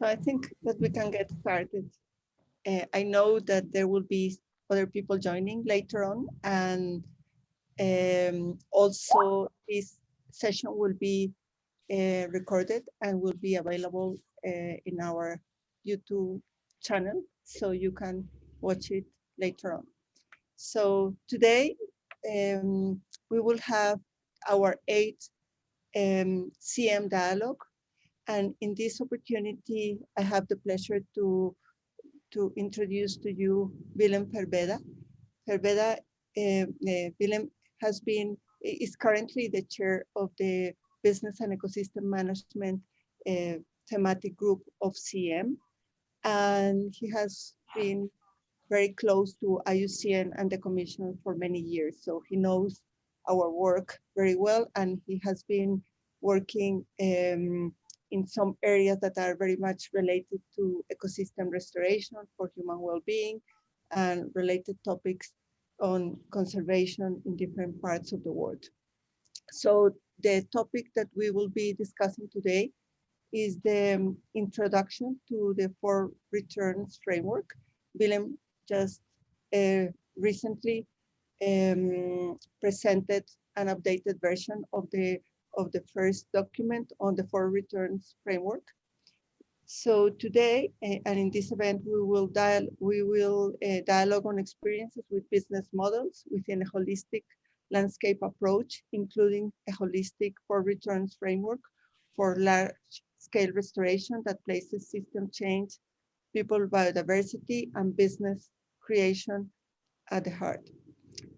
So I think that we can get started. I know that there will be other people joining later on, and also this session will be recorded and will be available in our YouTube channel, so you can watch it later on. So today we will have our 8th CEM Dialogue, and in this opportunity I have the pleasure to introduce to you Willem Ferwerda. Ferwerda, Willem is currently the chair of the Business and Ecosystem Management Thematic Group of CEM, and he has been very close to IUCN and the Commission for many years. So he knows our work very well, and he has been working in some areas that are very much related to ecosystem restoration for human well-being and related topics on conservation in different parts of the world. So the topic that we will be discussing today is the introduction to the 4 returns framework. Willem just recently presented an updated version of the first document on the 4 returns framework. So today, and in this event, we will dialogue on experiences with business models within a holistic landscape approach, including a holistic 4 returns framework for large-scale restoration that places system change, people biodiversity, and business creation at the heart.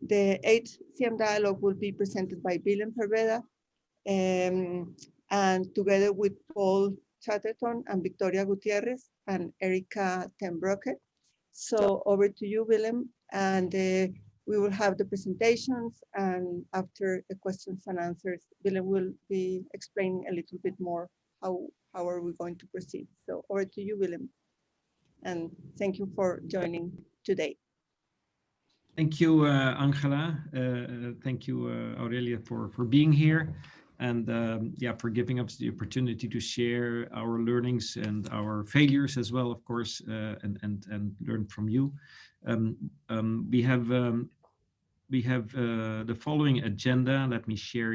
The 8th CEM Dialogue will be presented by Willem Ferwerda, and together with Paul Chatterton and Victoria Gutierrez and Erika Tenbroeke. So over to you, Willem, and we will have the presentations, and after the questions and answers, Willem will be explaining a little bit more how are we going to proceed. So over to you, Willem, and thank you for joining today. Thank you, Angela. Thank you, Aurelia, for being here, and yeah, for giving us the opportunity to share our learnings and our failures as well, of course, and learn from you. We have the following agenda. Let me share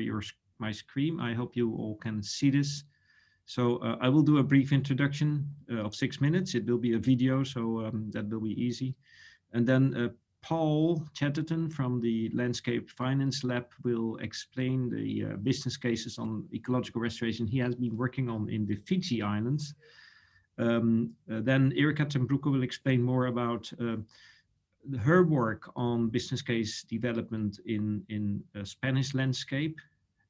my screen. I hope you all can see this. So I will do a brief introduction of 6 minutes. It will be a video, so that will be easy. And then Paul Chatterton from the Landscape Finance Lab will explain the business cases on ecological restoration he has been working on in the Fiji Islands. Then Erika Tenbroeke will explain more about her work on business case development in Spanish landscape.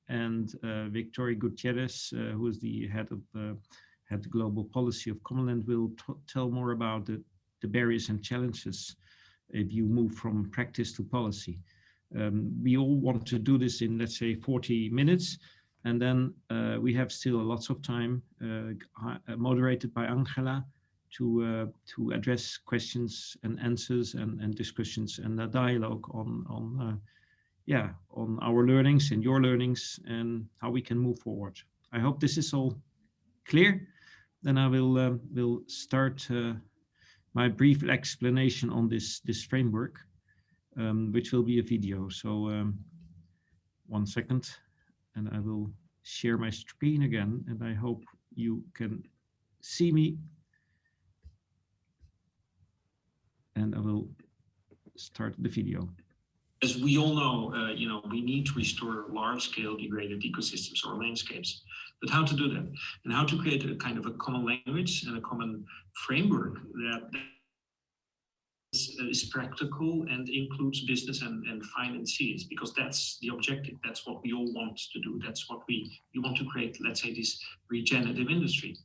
And Victoria Gutierrez, who is the head of global policy of Commonland, will tell more about the barriers and challenges if you move from practice to policy. We all want to do this in, let's say, 40 minutes, and then we have still lots of time, moderated by Angela, to address questions and answers and discussions and a dialogue on our learnings and your learnings and how we can move forward. I hope this is all clear. Then I will start my brief explanation on this framework, which will be a video. So 1 second, and I will share my screen again, and I hope you can see me. And I will start the video. As we all know, we need to restore large-scale degraded ecosystems or landscapes. But how to do that, and how to create a kind of a common language and a common framework that is practical and includes business and finances, because that's the objective. That's what we all want to do. That's what we want to create, let's say, this regenerative industry.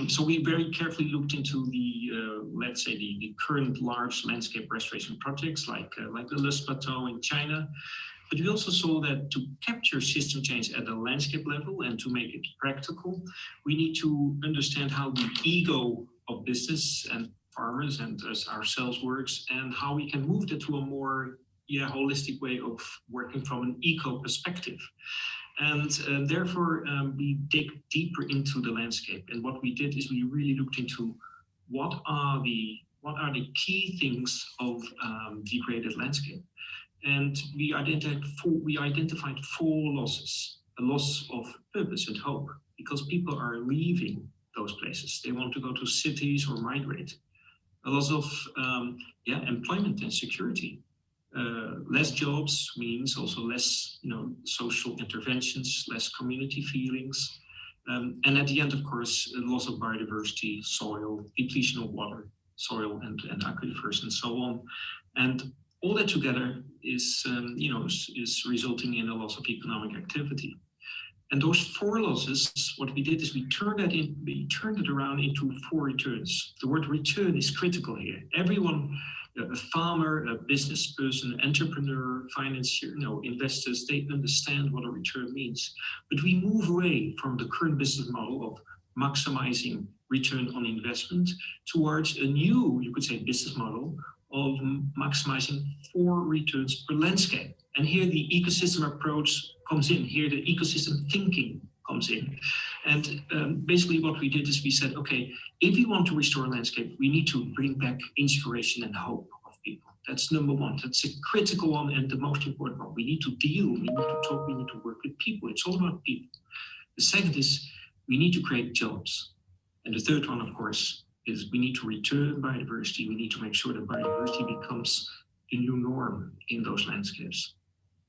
So we very carefully looked into let's say, the current large landscape restoration projects like the Loess Plateau in China. But we also saw that to capture system change at the landscape level and to make it practical, we need to understand how the ego of business and farmers and us ourselves works, and how we can move that to a more holistic way of working from an eco perspective. And therefore, we dig deeper into the landscape. And what we did is we really looked into what are the key things of degraded landscape. And we identified four losses: a loss of purpose and hope, because people are leaving those places. They want to go to cities or migrate. A loss of employment and security. Less jobs means also less, social interventions, less community feelings. And at the end, of course, a loss of biodiversity, soil, depletion of water, soil and aquifers and so on. And all that together is resulting in a loss of economic activity. And those four losses, what we did is we turned it around into four returns. The word return is critical here. Everyone, a farmer, a business person, entrepreneur, financier, investors, they understand what a return means. But we move away from the current business model of maximizing return on investment towards a new, you could say, business model of maximizing four returns per landscape. And here the ecosystem approach comes in. Here the ecosystem thinking comes in. And basically what we did is we said, okay, if we want to restore a landscape, we need to bring back inspiration and hope of people. That's number one. That's a critical one and the most important one. We need to deal, we need to talk, we need to work with people. It's all about people. The second is we need to create jobs. And the third one, of course, is we need to return biodiversity. We need to make sure that biodiversity becomes the new norm in those landscapes.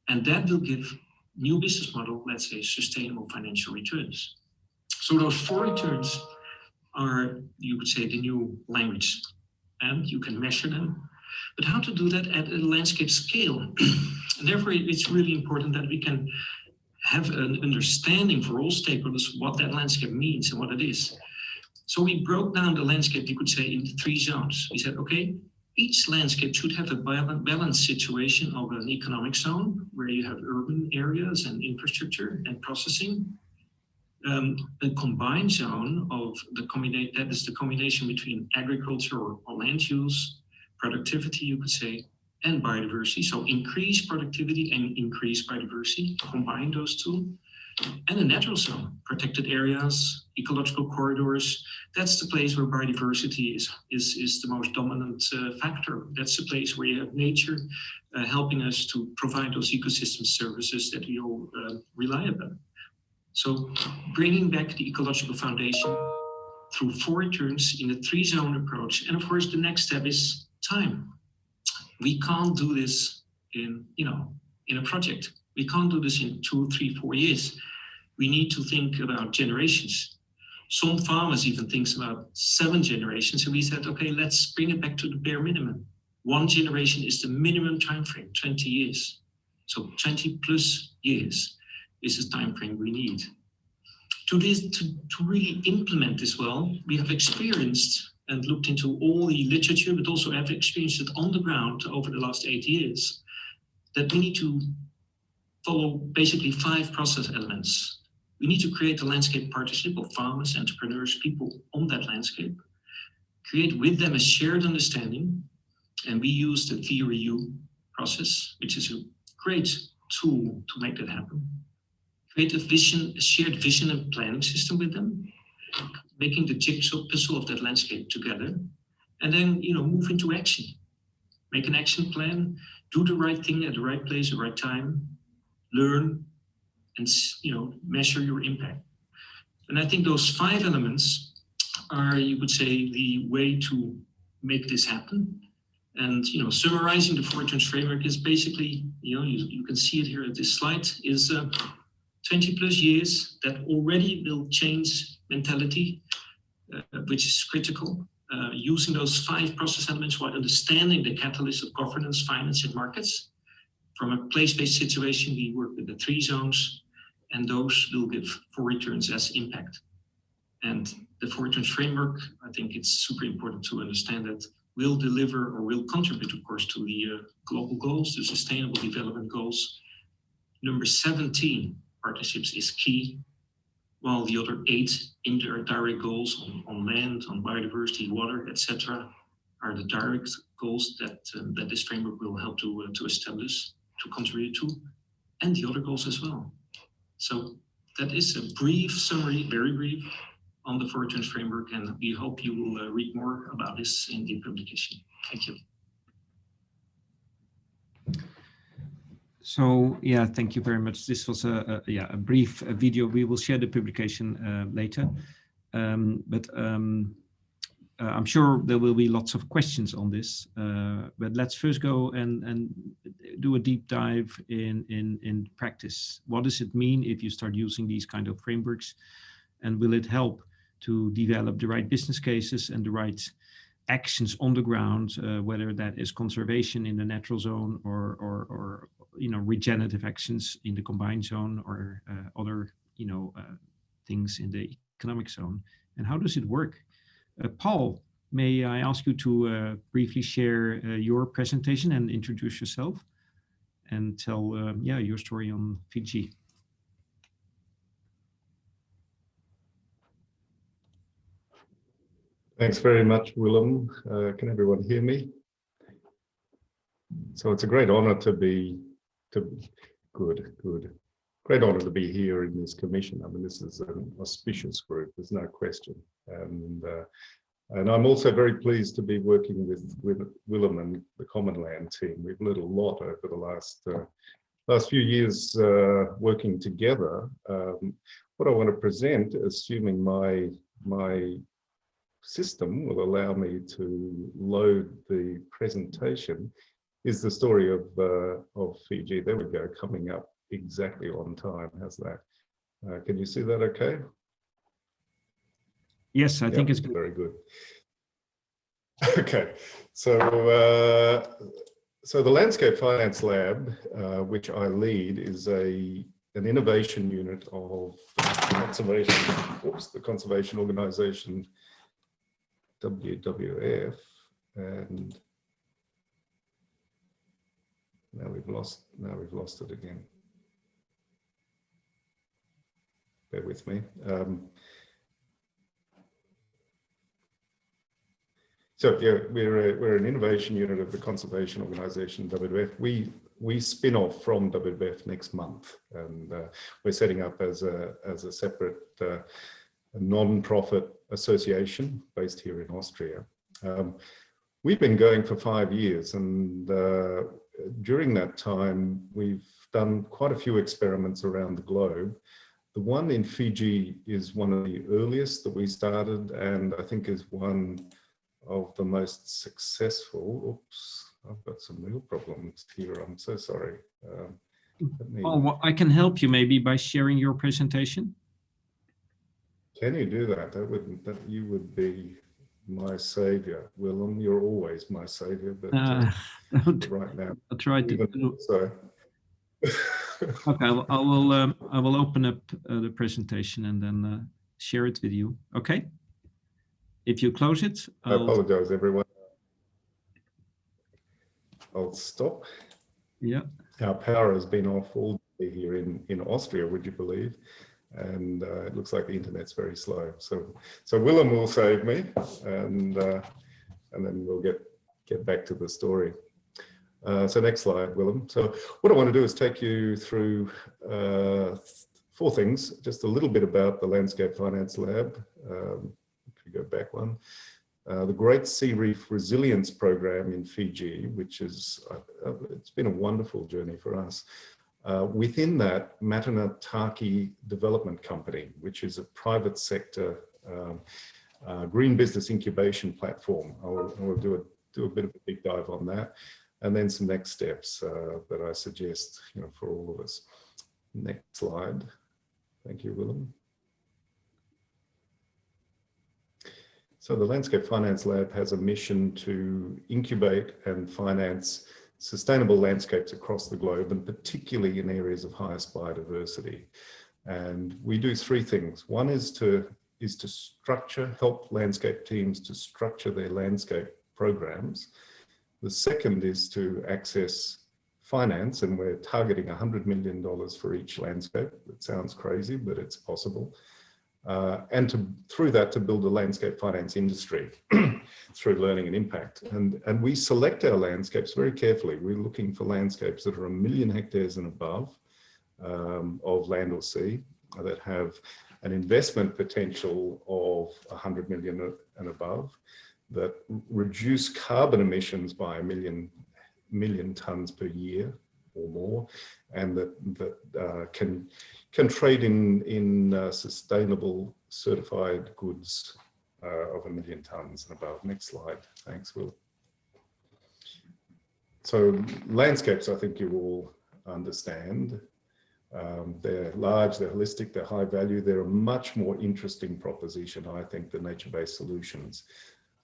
And that will give new business model, let's say, sustainable financial returns. So those four returns are, you could say, the new language, and you can measure them. But how to do that at a landscape scale? And therefore, it's really important that we can have an understanding for all stakeholders what that landscape means and what it is. So we broke down the landscape, you could say, into three zones. We said, okay, each landscape should have a balanced situation of an economic zone where you have urban areas and infrastructure and processing. A combined zone of that is the combination between agriculture or land use, productivity, you could say, and biodiversity. So increase productivity and increase biodiversity, combine those two. And a natural zone, protected areas, ecological corridors. That's the place where biodiversity is the most dominant factor. That's the place where you have nature helping us to provide those ecosystem services that we all rely upon. So bringing back the ecological foundation through four returns in a three-zone approach. And of course, the next step is time. We can't do this in a project. We can't do this in 2, 3, 4 years. We need to think about generations. Some farmers even think about 7 generations. And we said, okay, let's bring it back to the bare minimum. 1 generation is the minimum time frame, 20 years. So 20 plus years is the time frame we need. To really implement this well, we have experienced and looked into all the literature, but also have experienced it on the ground over the last 8 years, that we need to follow basically 5 process elements. We need to create a landscape partnership of farmers, entrepreneurs, people on that landscape, create with them a shared understanding, and we use the theory U process, which is a great tool to make that happen. Create a shared vision and planning system with them, making the jigsaw puzzle of that landscape together, and then move into action. Make an action plan, do the right thing at the right place, the right time, learn, and measure your impact. And I think those 5 elements are, you could say, the way to make this happen. And summarizing the 4 returns framework is basically, you can see it here at this slide, is 20 plus years that already will change mentality, which is critical. Using those 5 process elements while understanding the catalyst of governance, finance, and markets. From a place-based situation, we work with the 3 zones, and those will give 4 returns as impact. And the 4 returns framework, I think it's super important to understand that will deliver or will contribute, of course, to the global goals, the sustainable development goals. Number 17, partnerships, is key, while the other 8 indirect goals on land, on biodiversity, water, etc., are the direct goals that this framework will help to establish, to contribute to, and the other goals as well. So that is a brief summary, very brief, on the Forage framework, and we hope you will read more about this in the publication. Thank you. So yeah, thank you very much. This was a brief video. We will share the publication later, but I'm sure there will be lots of questions on this. But let's first go and do a deep dive in practice. What does it mean if you start using these kind of frameworks, and will it help to develop the right business cases and the right actions on the ground, whether that is conservation in the natural zone or regenerative actions in the combined zone or other things in the economic zone, and how does it work? Paul, may I ask you to briefly share your presentation and introduce yourself and tell your story on Fiji. Thanks very much, Willem. Can everyone hear me? So it's a great honor to be, great honor to be here in this commission. I mean, this is an auspicious group, there's no question. And I'm also very pleased to be working with Willem and the Common Land team. We've learned a lot over the last few years working together. What I want to present, assuming my system will allow me to load the presentation, is the story of Fiji. There we go, coming up exactly on time. How's that? Can you see that okay? Yes, I think it's good. Very good. Okay, so the Landscape Finance Lab, which I lead, is an innovation unit of the conservation organization WWF, and now we've lost it again. Bear with me. So yeah, we're an innovation unit of the conservation organization WWF. We spin off from WWF next month, and we're setting up as a separate non-profit association based here in Austria. We've been going for 5 years, and during that time we've done quite a few experiments around the globe. The one in Fiji is one of the earliest that we started, and I think is one of the most successful. Oops, I've got some real problems here. I'm so sorry. Well, I can help you maybe by sharing your presentation. Can you do that? You would be my savior, Willem. You're always my savior, but right now I'll try to do so. Okay, I will open up the presentation and then share it with you. Okay. If you close it, I apologize, everyone. I'll stop. Yeah. Our power has been off all day here in Austria, would you believe? And it looks like the internet's very slow. So Willem will save me, and then we'll get back to the story. So next slide, Willem. So what I want to do is take you through 4 things, just a little bit about the Landscape Finance Lab. If you go back one, the Great Sea Reef Resilience Program in Fiji, which is, it's been a wonderful journey for us. Within that, Matanataki Development Company, which is a private sector green business incubation platform. I'll do a bit of a deep dive on that, and then some next steps that I suggest, for all of us. Next slide. Thank you, Willem. So the Landscape Finance Lab has a mission to incubate and finance sustainable landscapes across the globe, and particularly in areas of highest biodiversity. And we do 3 things. One is to help landscape teams to structure their landscape programs. The second is to access finance, and we're targeting $100 million for each landscape. It sounds crazy, but it's possible. And through that to build a landscape finance industry through learning and impact. And we select our landscapes very carefully. We're looking for landscapes that are 1 million hectares and above, of land or sea that have an investment potential of 100 million and above, that reduce carbon emissions by a million tonnes per year or more, and that can trade in sustainable certified goods of 1 million tonnes and above. Next slide. Thanks, Will. So landscapes, I think you all understand. They're large, they're holistic, they're high value. They're a much more interesting proposition, I think, than nature-based solutions.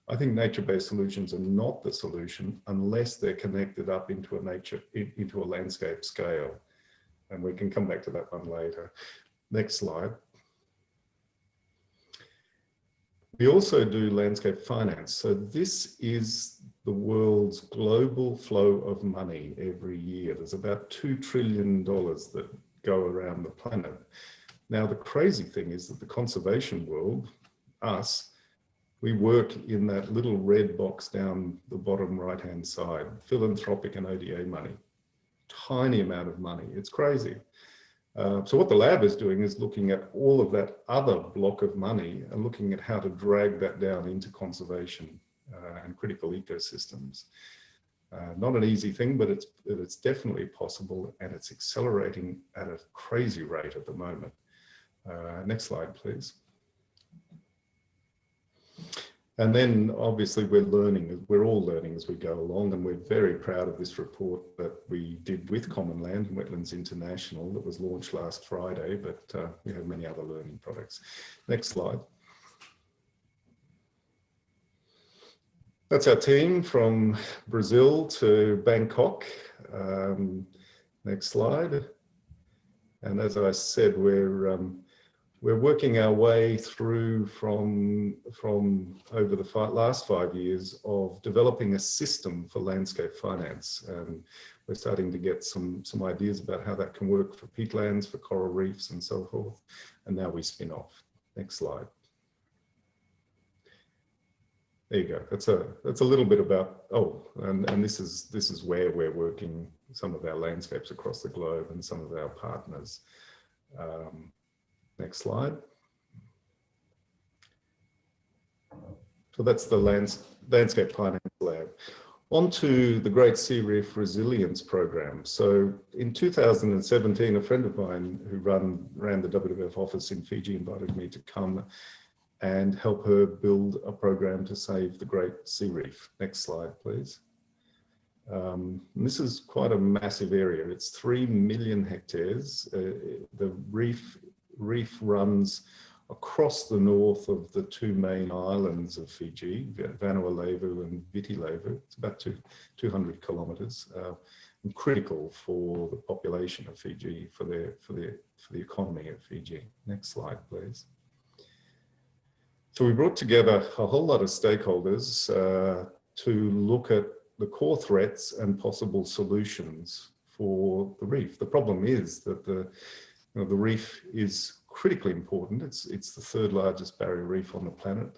I think nature-based solutions are not the solution unless they're connected up into a landscape scale. And we can come back to that one later. Next slide. We also do landscape finance. So this is the world's global flow of money every year. There's about $2 trillion that go around the planet. Now, the crazy thing is that the conservation world, us, we work in that little red box down the bottom right-hand side, philanthropic and ODA money, tiny amount of money. It's crazy. So what the lab is doing is looking at all of that other block of money and looking at how to drag that down into conservation and critical ecosystems. Not an easy thing, but it's definitely possible, and it's accelerating at a crazy rate at the moment. Next slide, please. And then obviously we're all learning as we go along, and we're very proud of this report that we did with Common Land and Wetlands International that was launched last Friday, but we have many other learning products. Next slide. That's our team from Brazil to Bangkok. Next slide. And as I said, we're working our way through from over the last 5 years of developing a system for landscape finance. And we're starting to get some ideas about how that can work for peatlands, for coral reefs and so forth. And now we spin off. Next slide. There you go. That's a little bit about, and this is where we're working some of our landscapes across the globe and some of our partners. Next slide. So that's the Landscape Finance Lab. On to the Great Sea Reef Resilience Program. So in 2017, a friend of mine who ran the WWF office in Fiji invited me to come and help her build a program to save the Great Sea Reef. Next slide, please. This is quite a massive area. It's 3 million hectares. The reef runs across the north of the 2 main islands of Fiji, Vanuatu and Viti Levu. It's about 200 kilometers, and critical for the population of Fiji, for the economy of Fiji. Next slide, please. So we brought together a whole lot of stakeholders to look at the core threats and possible solutions for the reef. The problem is that the reef is critically important. It's the 3rd largest barrier reef on the planet.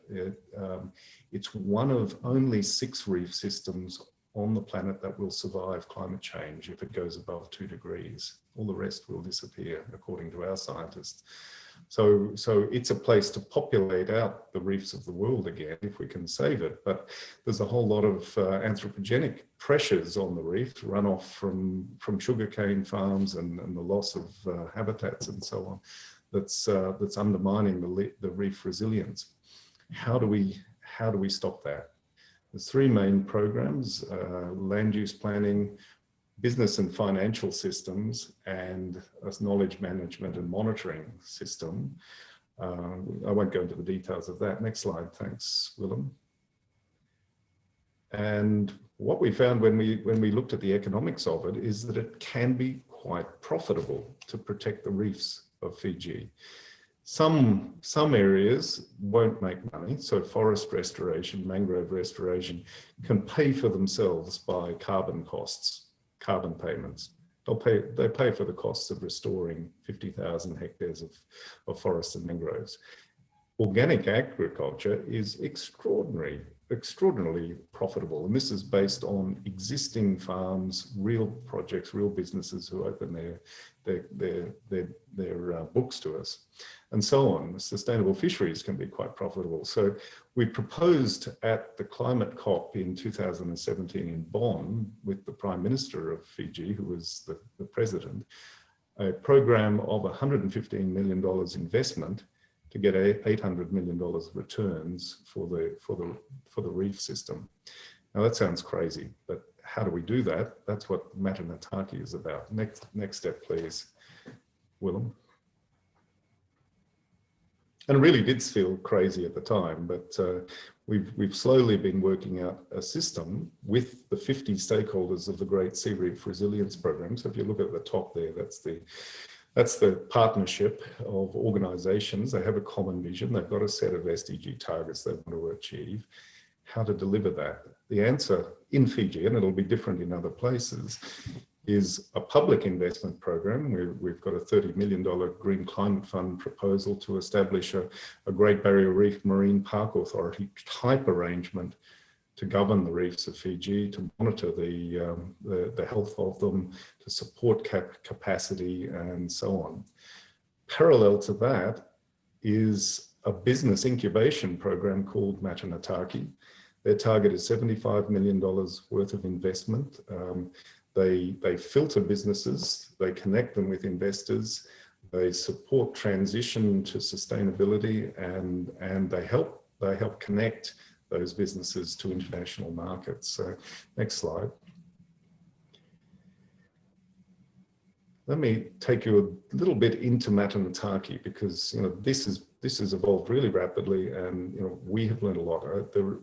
It's one of only 6 reef systems on the planet that will survive climate change if it goes above 2 degrees. All the rest will disappear, according to our scientists. So it's a place to populate out the reefs of the world again if we can save it. But there's a whole lot of anthropogenic pressures on the reef, runoff from sugarcane farms and the loss of habitats and so on, that's undermining the reef resilience. How do we stop that? There's 3 main programs: land use planning, business and financial systems, and a knowledge management and monitoring system. I won't go into the details of that. Next slide, thanks, Willem. And what we found when we looked at the economics of it is that it can be quite profitable to protect the reefs of Fiji. Some areas won't make money, so forest restoration, mangrove restoration can pay for themselves by carbon costs, carbon payments. They pay for the costs of restoring 50,000 hectares of forests and mangroves. Organic agriculture is extraordinary extraordinarily profitable. And this is based on existing farms, real projects, real businesses who open their books to us, and so on. Sustainable fisheries can be quite profitable. So we proposed at the climate COP in 2017 in Bonn with the Prime Minister of Fiji, who was the president, a program of $115 million investment to get $800 million returns for the reef system. Now that sounds crazy, but how do we do that? That's what Matanataki is about. Next step, please, Willem. And it really did feel crazy at the time, but we've slowly been working out a system with the 50 stakeholders of the Great Sea Reef Resilience Program. So if you look at the top there, that's the partnership of organizations. They have a common vision. They've got a set of SDG targets they want to achieve. How to deliver that? The answer in Fiji, and it'll be different in other places, is a public investment program. We've got a $30 million Green Climate Fund proposal to establish a Great Barrier Reef Marine Park Authority type arrangement to govern the reefs of Fiji, to monitor the health of them, to support capacity and so on. Parallel to that is a business incubation program called Matanataki. Their target is $75 million worth of investment. They filter businesses, they connect them with investors, they support transition to sustainability, and they help connect those businesses to international markets. So next slide. Let me take you a little bit into Matanataki, because this has evolved really rapidly, and we have learned a lot. The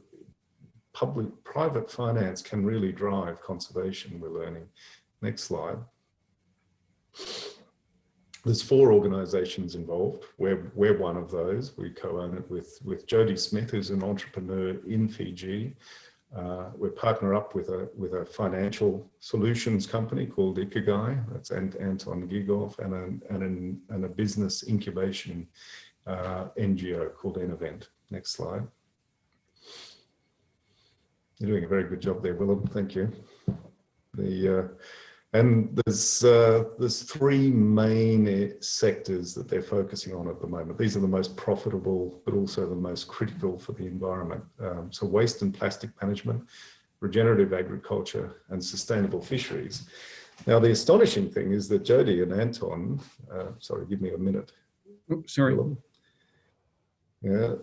private finance can really drive conservation, we're learning. Next slide. There's 4 organizations involved. We're one of those. We co-own it with Jody Smith, who's an entrepreneur in Fiji. We partner up with a financial solutions company called Ikigai. That's Anton Gigov, and a business incubation NGO called Innovent. Next slide. You're doing a very good job there, Willem. Thank you. And there's 3 main sectors that they're focusing on at the moment. These are the most profitable, but also the most critical for the environment. So waste and plastic management, regenerative agriculture, and sustainable fisheries. Now, the astonishing thing is that Jody and Anton, sorry, give me a minute. Oh, sorry. Willem. Yeah,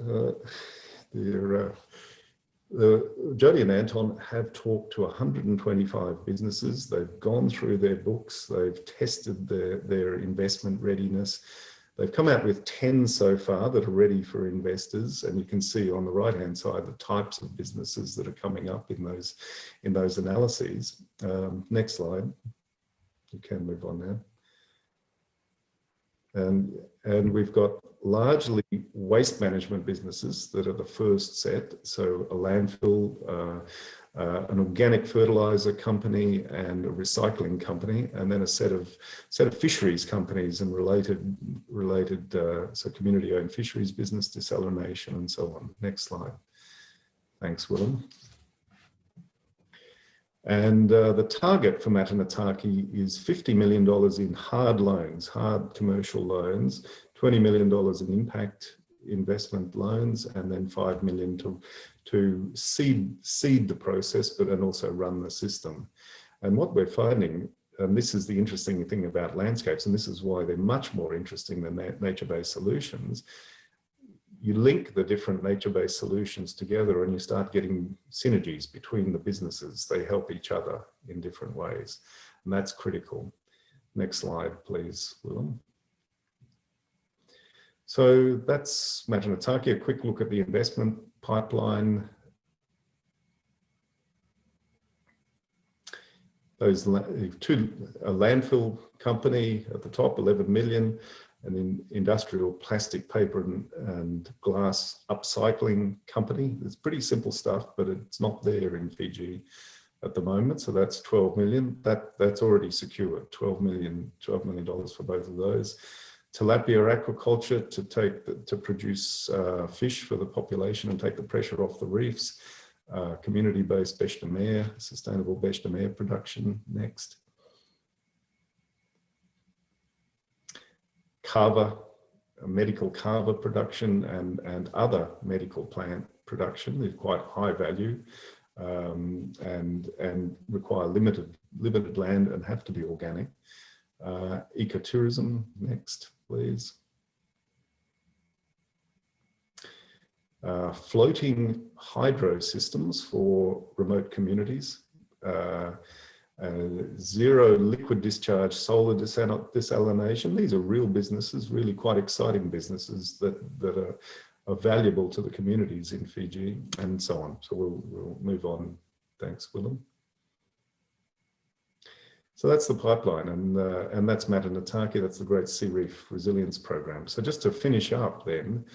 Jody and Anton have talked to 125 businesses. They've gone through their books. They've tested their investment readiness. They've come out with 10 so far that are ready for investors. And you can see on the right-hand side the types of businesses that are coming up in those analyses. Next slide. You can move on now. And we've got largely waste management businesses that are the first set. So a landfill, an organic fertilizer company, and a recycling company, and then a set of fisheries companies and related so community-owned fisheries business, desalination, and so on. Next slide. Thanks, Willem. And the target for Matanataki is $50 million in hard loans, hard commercial loans, $20 million in impact investment loans, and then $5 million to seed the process, but then also run the system. And what we're finding, and this is the interesting thing about landscapes, and this is why they're much more interesting than nature-based solutions. You link the different nature-based solutions together and you start getting synergies between the businesses. They help each other in different ways, and that's critical. Next slide, please, Willem. So that's Matanataki, a quick look at the investment pipeline. A landfill company at the top, 11 million. An industrial plastic, paper and glass upcycling company. It's pretty simple stuff, but it's not there in Fiji at the moment. So that's 12 million. That's already secured, $12 million for both of those. Tilapia aquaculture to produce fish for the population and take the pressure off the reefs. community-based bêche de mer, sustainable bêche de mer production. Next. Carver, medical carver production and other medical plant production is quite high value and require limited land and have to be organic. Ecotourism, next, please. Floating hydro systems for remote communities. Zero liquid discharge solar desalination. These are real businesses, really quite exciting businesses that are valuable to the communities in Fiji, and so on. So we'll move on. Thanks, Willem. So that's the pipeline, and that's Matanataki. That's the Great Sea Reef Resilience Program. So just to finish up then,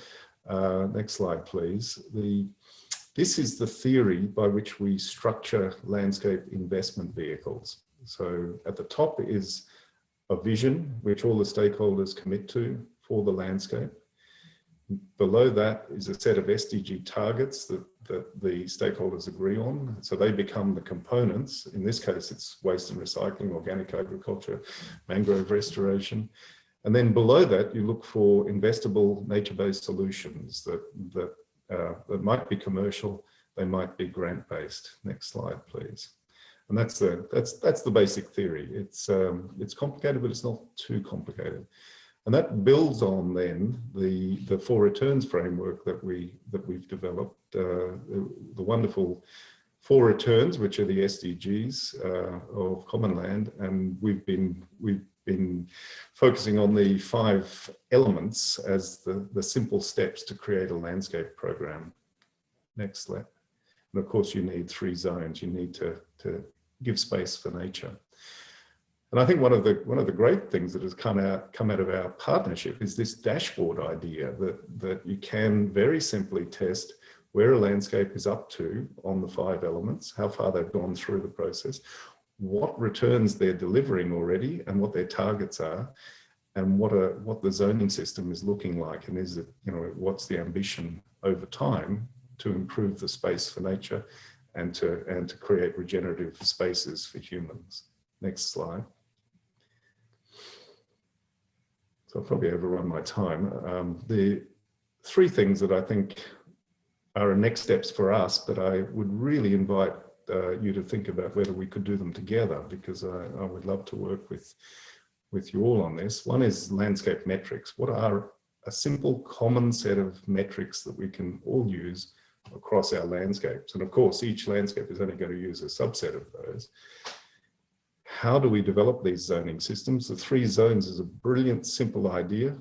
next slide, please. This is the theory by which we structure landscape investment vehicles. So at the top is a vision which all the stakeholders commit to for the landscape. Below that is a set of SDG targets that the stakeholders agree on. So they become the components. In this case, it's waste and recycling, organic agriculture, mangrove restoration. And then below that, you look for investable nature-based solutions that might be commercial, they might be grant-based. Next slide, please. And that's the basic theory. It's complicated, but it's not too complicated. And that builds on then the 4 returns framework that we've developed, the wonderful 4 returns, which are the SDGs of common land, and we've been focusing on the 5 elements as the simple steps to create a landscape program. Next slide. And of course, you need 3 zones. You need to give space for nature. And I think one of the great things that has come out of our partnership is this dashboard idea that you can very simply test where a landscape is up to on the 5 elements, how far they've gone through the process, what returns they're delivering already, and what their targets are, and what the zoning system is looking like, and is it, what's the ambition over time to improve the space for nature and to create regenerative spaces for humans. Next slide. So I'll probably overrun my time. The 3 things that I think are next steps for us, but I would really invite you to think about whether we could do them together, because I would love to work with you all on this. One is landscape metrics. What are a simple common set of metrics that we can all use across our landscapes? And of course, each landscape is only going to use a subset of those. How do we develop these zoning systems? The 3 zones is a brilliant, simple idea,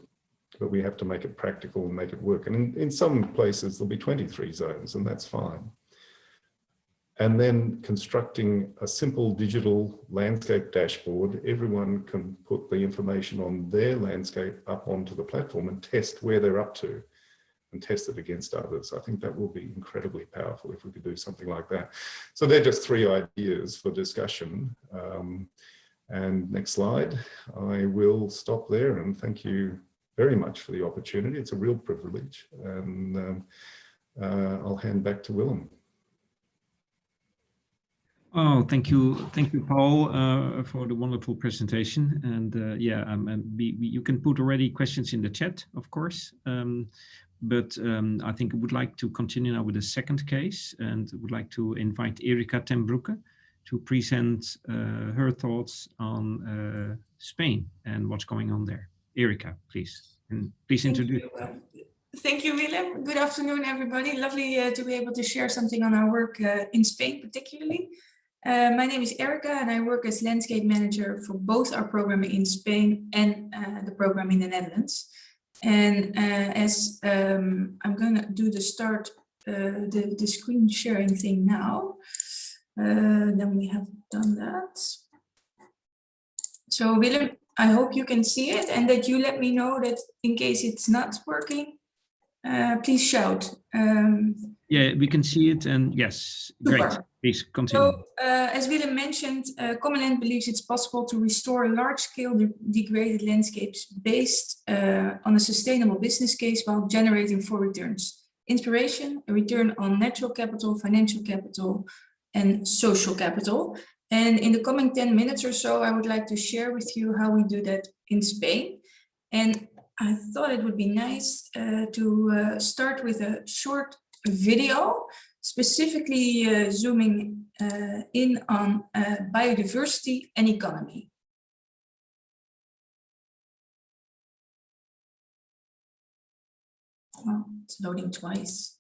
but we have to make it practical and make it work. And in some places, there'll be 23 zones, and that's fine. And then constructing a simple digital landscape dashboard. Everyone can put the information on their landscape up onto the platform and test where they're up to and test it against others. I think that will be incredibly powerful if we could do something like that. So they're just 3 ideas for discussion. And next slide, I will stop there and thank you very much for the opportunity. It's a real privilege, and I'll hand back to Willem. Oh, thank you, Paul, for the wonderful presentation. And you can put already questions in the chat, of course. But I think I would like to continue now with the second case, and would like to invite Erika ten Broeke to present her thoughts on Spain and what's going on there. Erika, please, and please introduce. Thank you, Willem. Good afternoon, everybody. Lovely to be able to share something on our work in Spain, particularly. My name is Erika, and I work as landscape manager for both our program in Spain and the program in the Netherlands. And as I'm going to do the screen sharing thing now, then we have done that. So Willem, I hope you can see it, and that you let me know that in case it's not working, please shout. Yeah, we can see it, and yes, super. Great. Please continue. So, as Willem mentioned, Common Land believes it's possible to restore large-scale degraded landscapes based on a sustainable business case while generating 4 returns. inspiration, a return on natural capital, financial capital, and social capital. And in the coming 10 minutes or so, I would like to share with you how we do that in Spain. And I thought it would be nice to start with a short video, specifically zooming in on biodiversity and economy. Oh, it's loading twice.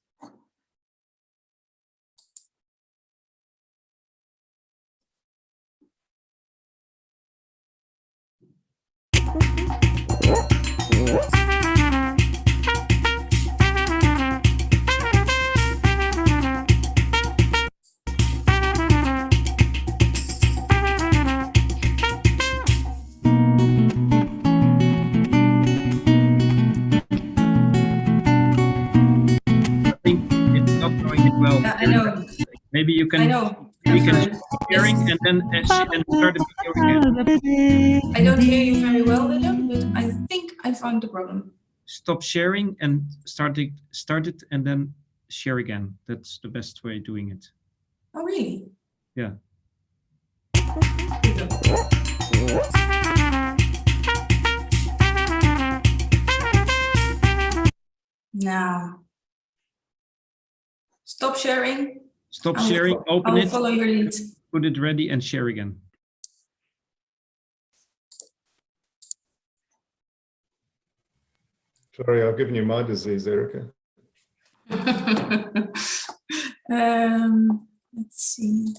I know. Maybe you can. I know. We can stop sharing and then start the video again. I don't hear you very well, Willem, but I think I found the problem. Stop sharing and start it and then share again. That's the best way of doing it. Oh, really? Yeah. Now. Stop sharing. Stop sharing, open I'll it, follow your lead. put it ready and share again. Sorry, I've given you my disease, Erica. Let's see.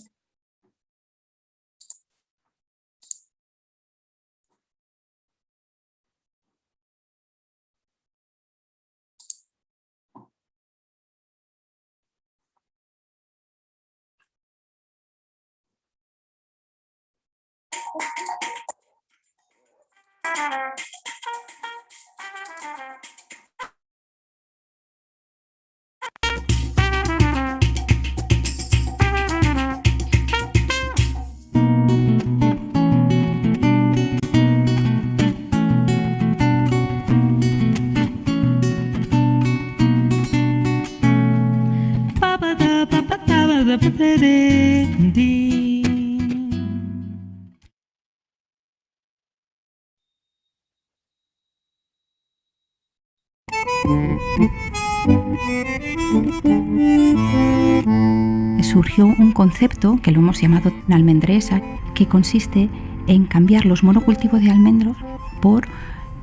Surgió un concepto que lo hemos llamado almendresa, que consiste en cambiar los monocultivos de almendros por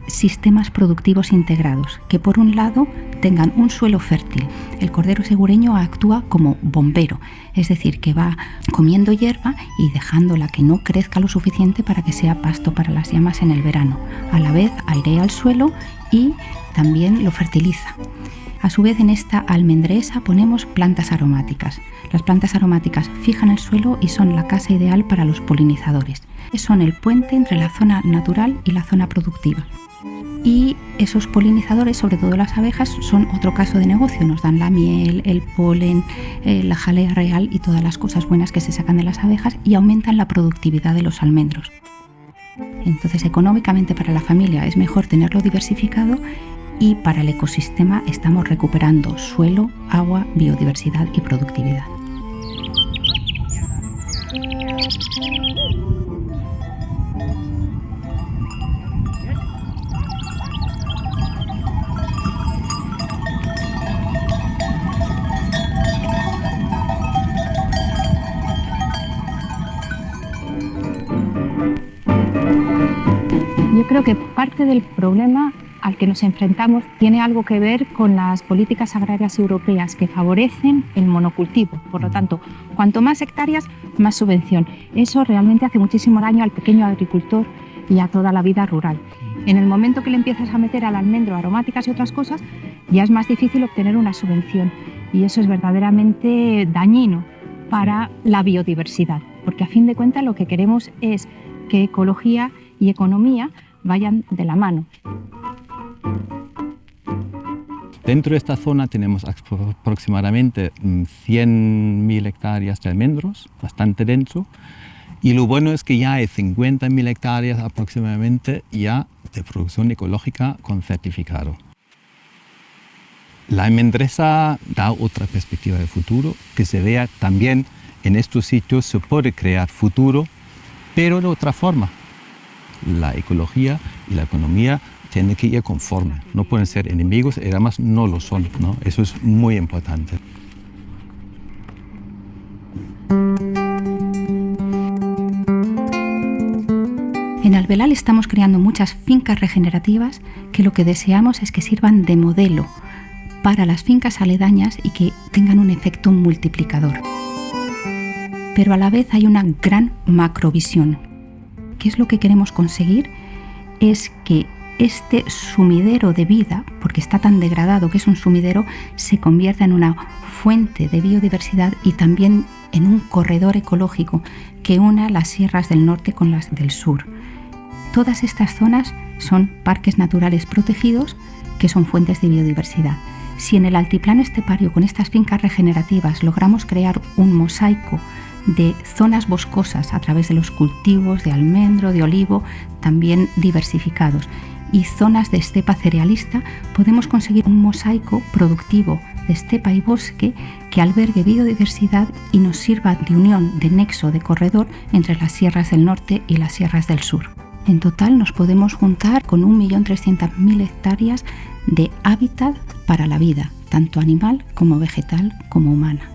sistemas productivos integrados, que por un lado tengan un suelo fértil. El cordero segureño actúa como bombero, es decir, que va comiendo hierba y dejándola que no crezca lo suficiente para que sea pasto para las llamas en el verano. A la vez airea el suelo y también lo fertiliza. A su vez, en esta almendresa ponemos plantas aromáticas. Las plantas aromáticas fijan el suelo y son la casa ideal para los polinizadores. Son el puente entre la zona natural y la zona productiva. Y esos polinizadores, sobre todo las abejas, son otro caso de negocio. Nos dan la miel, el polen, la jalea real y todas las cosas buenas que se sacan de las abejas y aumentan la productividad de los almendros. Entonces, económicamente para la familia es mejor tenerlo diversificado y para el ecosistema estamos recuperando suelo, agua, biodiversidad y productividad. Yo creo que parte del problema al que nos enfrentamos tiene algo que ver con las políticas agrarias europeas que favorecen el monocultivo. Por lo tanto, cuanto más hectáreas, más subvención. Eso realmente hace muchísimo daño al pequeño agricultor y a toda la vida rural. En el momento que le empiezas a meter al almendro aromáticas y otras cosas, ya es más difícil obtener una subvención. Y eso es verdaderamente dañino para la biodiversidad, porque a fin de cuentas lo que queremos es que ecología y economía vayan de la mano. Dentro de esta zona tenemos aproximadamente 100.000 hectáreas de almendros, bastante denso, y lo bueno es que ya hay 50.000 hectáreas aproximadamente ya de producción ecológica con certificado. La almendresa da otra perspectiva de futuro, que se vea también en estos sitios se puede crear futuro, pero de otra forma. La ecología y la economía tienen que ir conforme, no pueden ser enemigos y además no lo son, ¿no? Eso es muy importante. En Albelal estamos creando muchas fincas regenerativas que lo que deseamos es que sirvan de modelo para las fincas aledañas y que tengan un efecto multiplicador. Pero a la vez hay una gran macrovisión. ¿Qué es lo que queremos conseguir? Es que este sumidero de vida, porque está tan degradado que es un sumidero, se convierta en una fuente de biodiversidad y también en un corredor ecológico que una las sierras del norte con las del sur. Todas estas zonas son parques naturales protegidos que son fuentes de biodiversidad. Si en el altiplano estepario con estas fincas regenerativas logramos crear un mosaico de zonas boscosas a través de los cultivos de almendro, de olivo, también diversificados, y zonas de estepa cerealista, podemos conseguir un mosaico productivo de estepa y bosque que albergue biodiversidad y nos sirva de unión, de nexo, de corredor entre las sierras del norte y las sierras del sur. En total nos podemos juntar con 1.300.000 hectáreas de hábitat para la vida, tanto animal como vegetal como humana.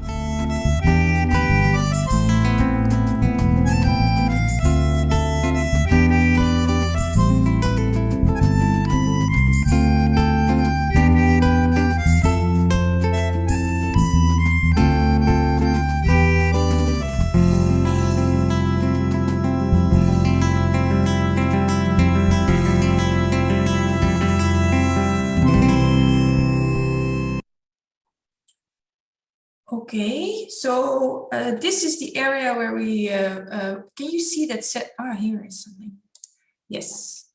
Okay, so this is the area where we, can you see that set? Ah, here is something. Yes.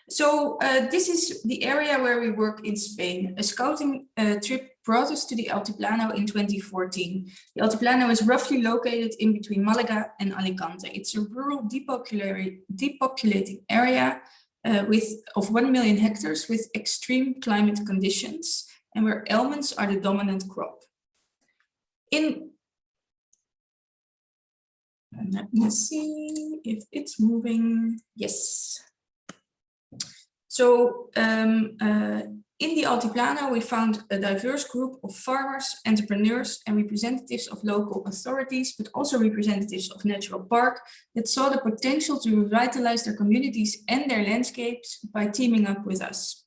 So this is the area where we work in Spain. A scouting trip brought us to the Altiplano in 2014. The Altiplano is roughly located in between Malaga and Alicante. It's a rural depopulating area of 1 million hectares with extreme climate conditions and where almonds are the dominant crop. Let me see if it's moving. Yes. So in the Altiplano, we found a diverse group of farmers, entrepreneurs, and representatives of local authorities, but also representatives of Natural Park that saw the potential to revitalize their communities and their landscapes by teaming up with us.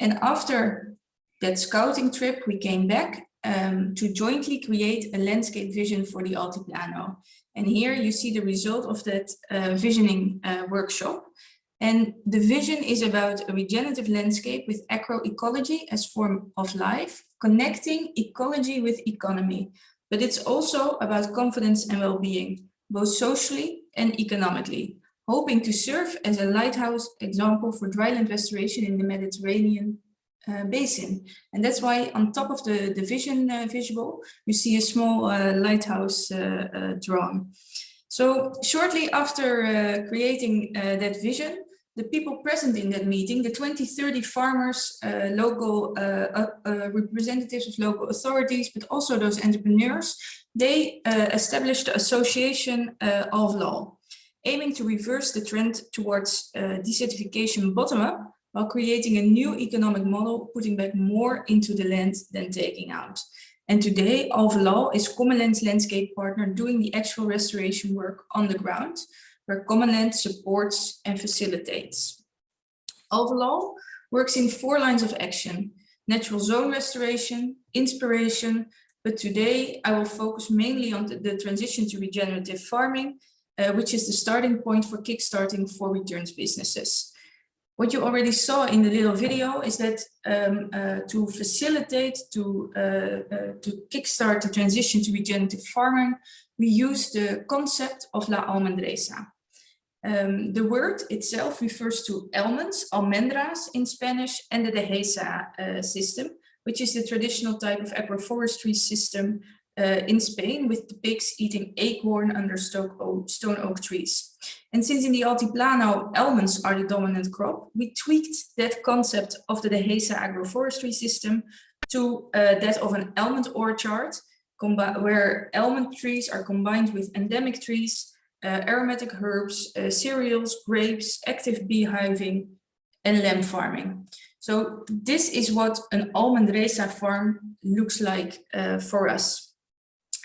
And after that scouting trip, we came back to jointly create a landscape vision for the Altiplano. And here you see the result of that visioning workshop. And the vision is about a regenerative landscape with agroecology as form of life, connecting ecology with economy. But it's also about confidence and well-being, both socially and economically, hoping to serve as a lighthouse example for dryland restoration in the Mediterranean basin. And that's why on top of the vision visual, you see a small lighthouse drawn. So shortly after creating that vision, the people present in that meeting, the 20-30 farmers, local representatives of local authorities, but also those entrepreneurs, they established the association Alvelal, aiming to reverse the trend towards desertification bottom-up, while creating a new economic model, putting back more into the land than taking out. And today, Alvelal is Commonland's landscape partner doing the actual restoration work on the ground, where Commonland supports and facilitates. Alvelal works in 4 lines of action: natural zone restoration, inspiration, but today I will focus mainly on the transition to regenerative farming, which is the starting point for kickstarting for returns businesses. What you already saw in the little video is that to facilitate, to kickstart the transition to regenerative farming, we use the concept of La Almendresa. The word itself refers to almonds, almendras in Spanish, and the Dehesa system, which is the traditional type of agroforestry system in Spain, with the pigs eating acorn under stone oak trees. And since in the Altiplano, almonds are the dominant crop, we tweaked that concept of the Dehesa agroforestry system to that of an almond orchard, where almond trees are combined with endemic trees, aromatic herbs, cereals, grapes, active beehiving, and lamb farming. So this is what an almendresa farm looks like for us.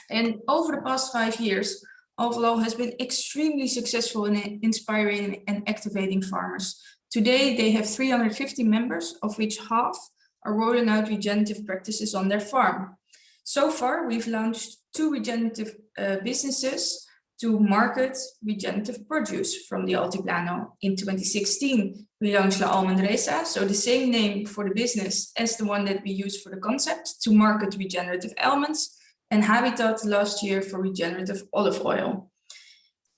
And over the past 5 years, Alvelo has been extremely successful in inspiring and activating farmers. Today, they have 350 members, of which half are rolling out regenerative practices on their farm. So far, we've launched 2 regenerative businesses to market regenerative produce from the Altiplano. In 2016, we launched La Almendresa, so the same name for the business as the one that we use for the concept to market regenerative almonds, and Habitat last year for regenerative olive oil.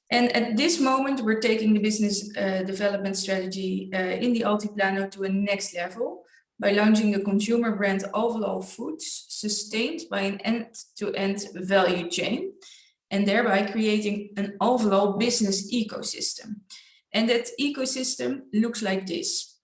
And at this moment, we're taking the business development strategy in the Altiplano to a next level by launching the consumer brand Alvelo Foods, sustained by an end-to-end value chain, and thereby creating an Alvelo business ecosystem. And that ecosystem looks like this.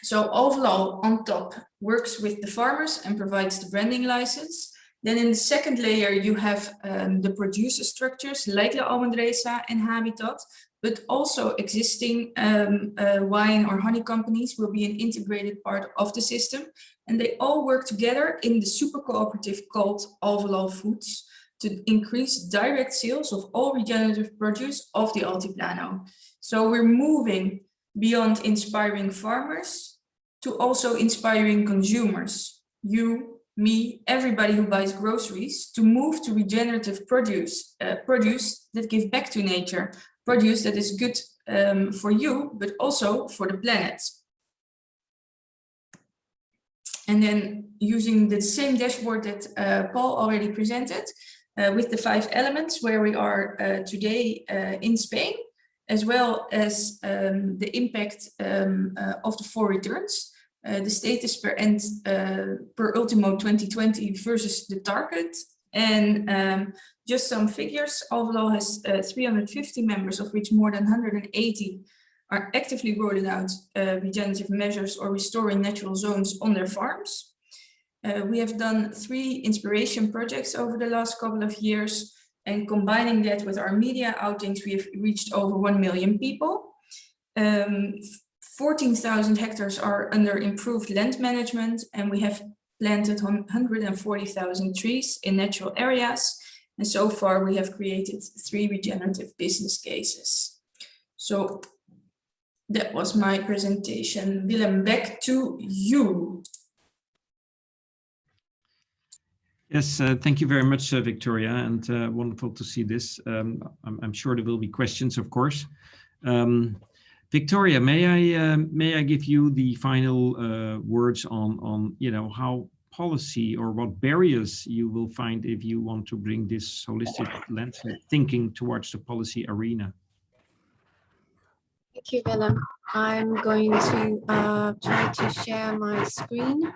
So Alvelo on top works with the farmers and provides the branding license. Then in the second layer, you have the producer structures like La Almendresa and Habitat, but also existing wine or honey companies will be an integrated part of the system. And they all work together in the super cooperative called Alvelo Foods to increase direct sales of all regenerative produce of the Altiplano. So we're moving beyond inspiring farmers to also inspiring consumers. You, me, everybody who buys groceries, to move to regenerative produce, produce that give back to nature, produce that is good for you, but also for the planet. And then using the same dashboard that Paul already presented, with the 5 elements where we are today in Spain, as well as the impact of the 4 returns. The status per end per Ultimo 2020 versus the target. And just some figures, Alvelo has 350 members, of which more than 180 are actively rolling out regenerative measures or restoring natural zones on their farms. We have done 3 inspiration projects over the last couple of years, and combining that with our media outings, we have reached over 1 million people. 14,000 hectares are under improved land management, and we have planted 140,000 trees in natural areas. And so far we have created 3 regenerative business cases. So that was my presentation. Willem, back to you. Yes, thank you very much, Victoria, and wonderful to see this. I'm sure there will be questions, of course. Victoria, may I give you the final words on how policy or what barriers you will find if you want to bring this holistic landscape thinking towards the policy arena? Thank you, Willem. I'm going to try to share my screen.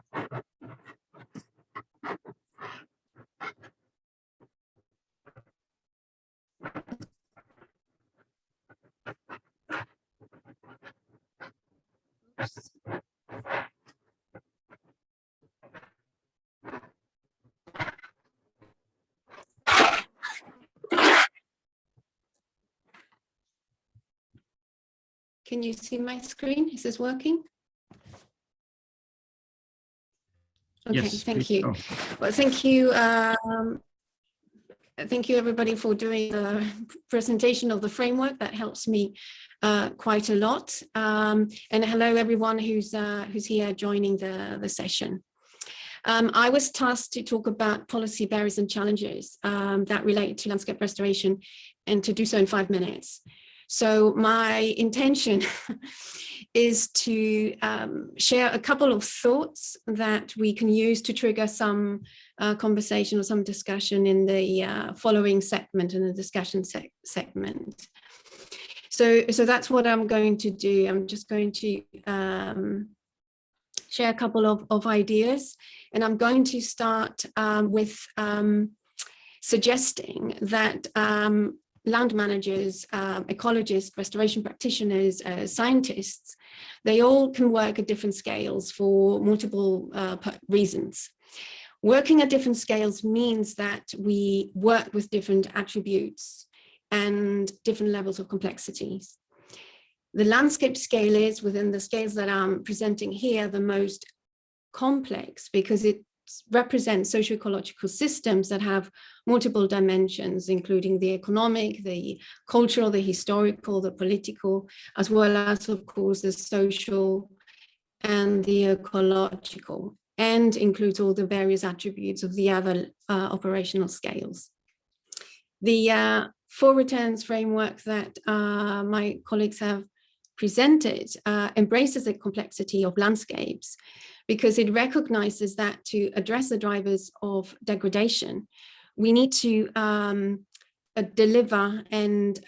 Oops. Can you see my screen? Is this working? Okay, yes, thank you. Oh. Well, thank you everybody for doing the presentation of the framework. That helps me quite a lot. And hello everyone who's here joining the session. I was tasked to talk about policy barriers and challenges that relate to landscape restoration, and to do so in 5 minutes. So my intention is to share a couple of thoughts that we can use to trigger some conversation or some discussion in the following segment, in the discussion segment. So that's what I'm going to do. I'm just going to share a couple of ideas, and I'm going to start with suggesting that land managers, ecologists, restoration practitioners, scientists, they all can work at different scales for multiple reasons. Working at different scales means that we work with different attributes and different levels of complexities. The landscape scale is, within the scales that I'm presenting here, the most complex because it represents socio-ecological systems that have multiple dimensions, including the economic, the cultural, the historical, the political, as well as, of course, the social and the ecological, and includes all the various attributes of the other operational scales. The 4 returns framework that my colleagues have presented embraces the complexity of landscapes because it recognizes that to address the drivers of degradation, we need to deliver and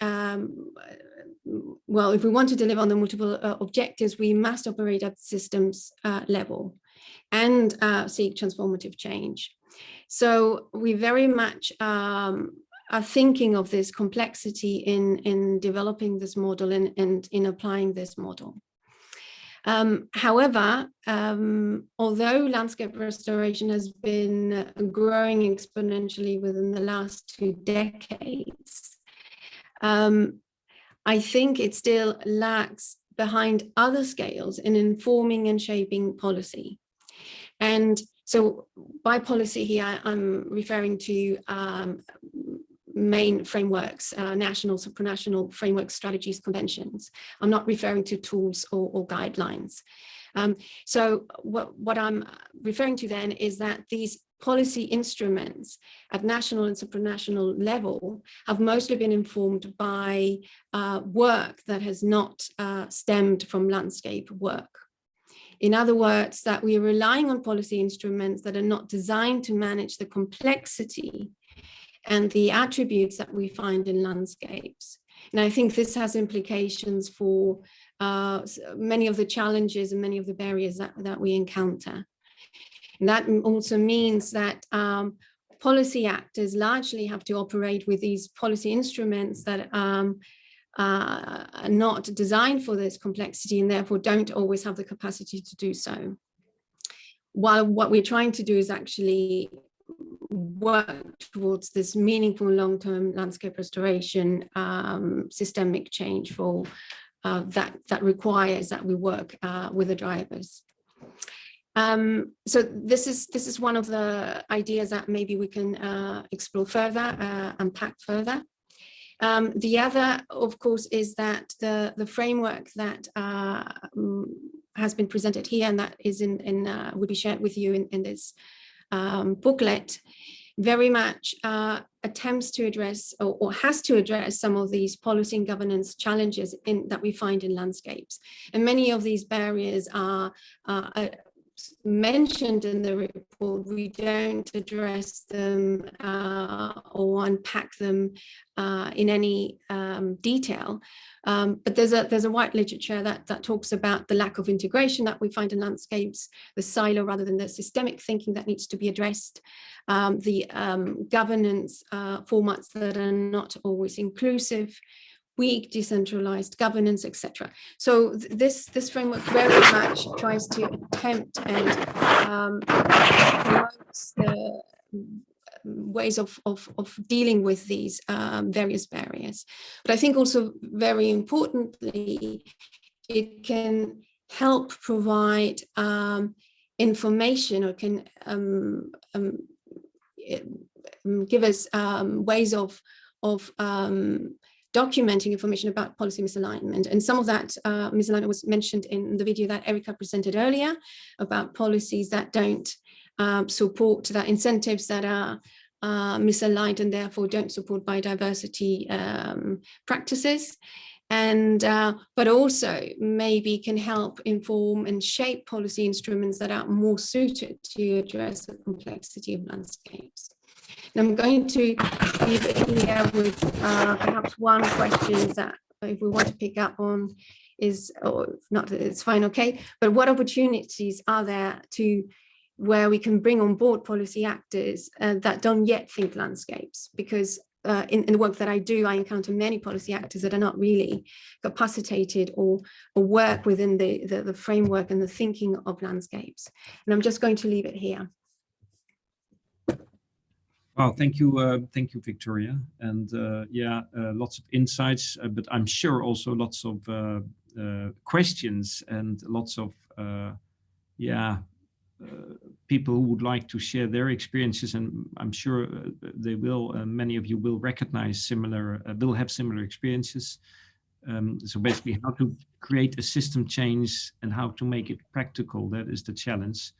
well, if we want to deliver on the multiple objectives, we must operate at systems level and seek transformative change. So we very much are thinking of this complexity in developing this model and in applying this model. However, although landscape restoration has been growing exponentially within the last 2 decades, I think it still lags behind other scales in informing and shaping policy. And so by policy here, I'm referring to main frameworks, national, supranational framework strategies, conventions. I'm not referring to tools or guidelines. So what I'm referring to then is that these policy instruments at national and supranational level have mostly been informed by work that has not stemmed from landscape work. In other words, that we are relying on policy instruments that are not designed to manage the complexity and the attributes that we find in landscapes. And I think this has implications for many of the challenges and many of the barriers that we encounter. And that also means that policy actors largely have to operate with these policy instruments that are not designed for this complexity and therefore don't always have the capacity to do so. While what we're trying to do is actually work towards this meaningful long-term landscape restoration, systemic change for that requires that we work with the drivers. So this is one of the ideas that maybe we can explore further, unpack further. The other, of course, is that the framework that has been presented here and that is will be shared with you in this booklet, very much attempts to address or has to address some of these policy and governance challenges that we find in landscapes. And many of these barriers are mentioned in the report. We don't address them or unpack them in any detail, but there's a wide literature that talks about the lack of integration that we find in landscapes, the silo rather than the systemic thinking that needs to be addressed, the governance formats that are not always inclusive, weak decentralized governance, etc. So this framework very much tries to attempt and promotes the ways of dealing with these various barriers. But I think also very importantly, it can help provide information or can give us ways of documenting information about policy misalignment. And some of that misalignment was mentioned in the video that Erica presented earlier about policies that don't support, that incentives that are misaligned and therefore don't support biodiversity practices. And but also maybe can help inform and shape policy instruments that are more suited to address the complexity of landscapes. I'm going to leave it here with perhaps one question that if we want to pick up on is, or if not, it's fine, okay. But what opportunities are there where we can bring on board policy actors that don't yet think landscapes? Because in the work that I do, I encounter many policy actors that are not really capacitated or work within the framework and the thinking of landscapes. And I'm just going to leave it here. Wow, thank you, Victoria. And yeah, lots of insights, but I'm sure also lots of questions and lots of people who would like to share their experiences, and I'm sure they will. Many of you will recognize similar, will have similar experiences. So basically, how to create a system change and how to make it practical. That is the challenge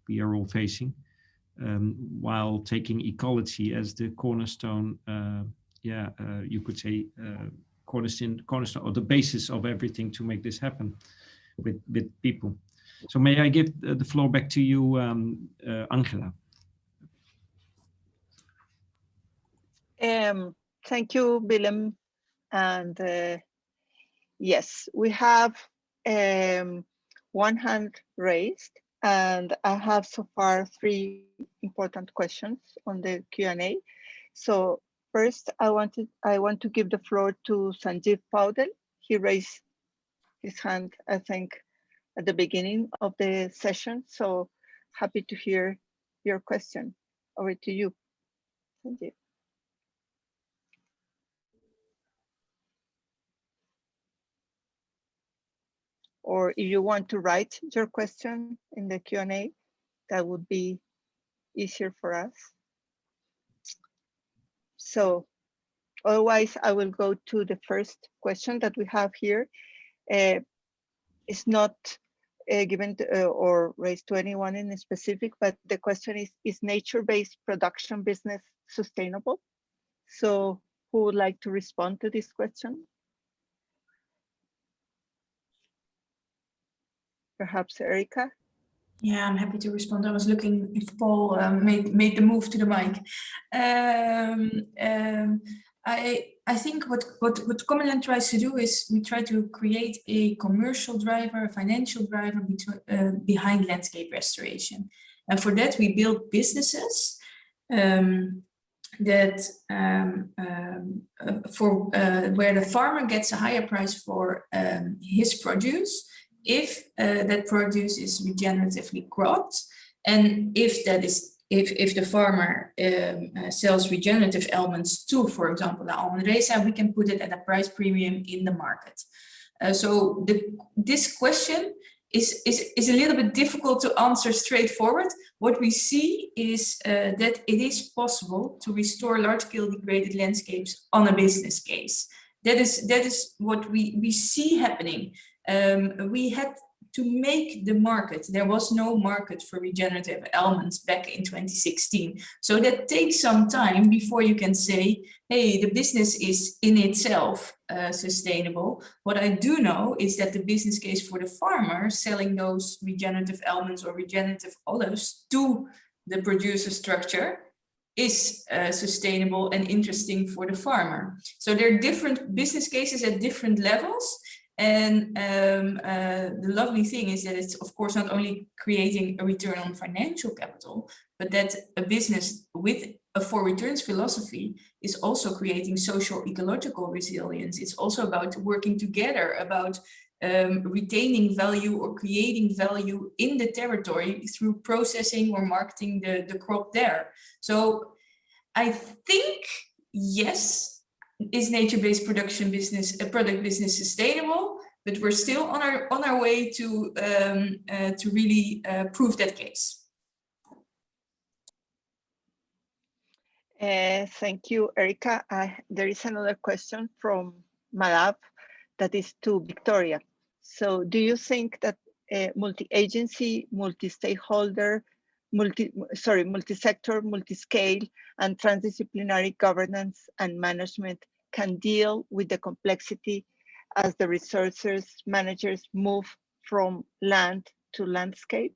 we are all facing. While taking ecology as the cornerstone, you could say cornerstone or the basis of everything to make this happen with people. So may I give the floor back to you, Angela? Thank you, Willem. And yes, we have 1 hand raised. And I have so far 3 important questions on the Q&A. So first, I want to give the floor to Sanjeev Paudel. He raised his hand, I think, at the beginning of the session. So happy to hear your question. Over to you, Sanjeev. Or if you want to write your question in the Q&A, that would be easier for us. So otherwise, I will go to the first question that we have here. It's not given to, or raised to anyone in specific, but the question is nature-based production business sustainable? So who would like to respond to this question? Perhaps Erica? Yeah, I'm happy to respond. I was looking if Paul made the move to the mic. I think what Commonland tries to do is we try to create a commercial driver, a financial driver behind landscape restoration. And for that, we build businesses that where the farmer gets a higher price for his produce if that produce is regeneratively cropped, and if the farmer sells regenerative elements to, for example, the almond reza, we can put it at a price premium in the market. So this question is a little bit difficult to answer straightforward. What we see is that it is possible to restore large-scale degraded landscapes on a business case. That is what we see happening. We had to make the market. There was no market for regenerative elements back in 2016. So that takes some time before you can say, hey, the business is in itself sustainable. What I do know is that the business case for the farmer selling those regenerative elements or regenerative olives to the producer structure is sustainable and interesting for the farmer. So there are different business cases at different levels. And the lovely thing is that it's, of course, not only creating a return on financial capital, but that a business with a for returns philosophy is also creating social ecological resilience. It's also about working together, about retaining value or creating value in the territory through processing or marketing the crop there. So I think, yes, is nature-based production business, a product business, sustainable? But we're still on our way to really prove that case. Thank you, Erica. There is another question from Malab that is to Victoria. So, do you think that multi-agency, multi-stakeholder, multi-sector, multi-scale, and transdisciplinary governance and management can deal with the complexity as the resources managers move from land to landscape?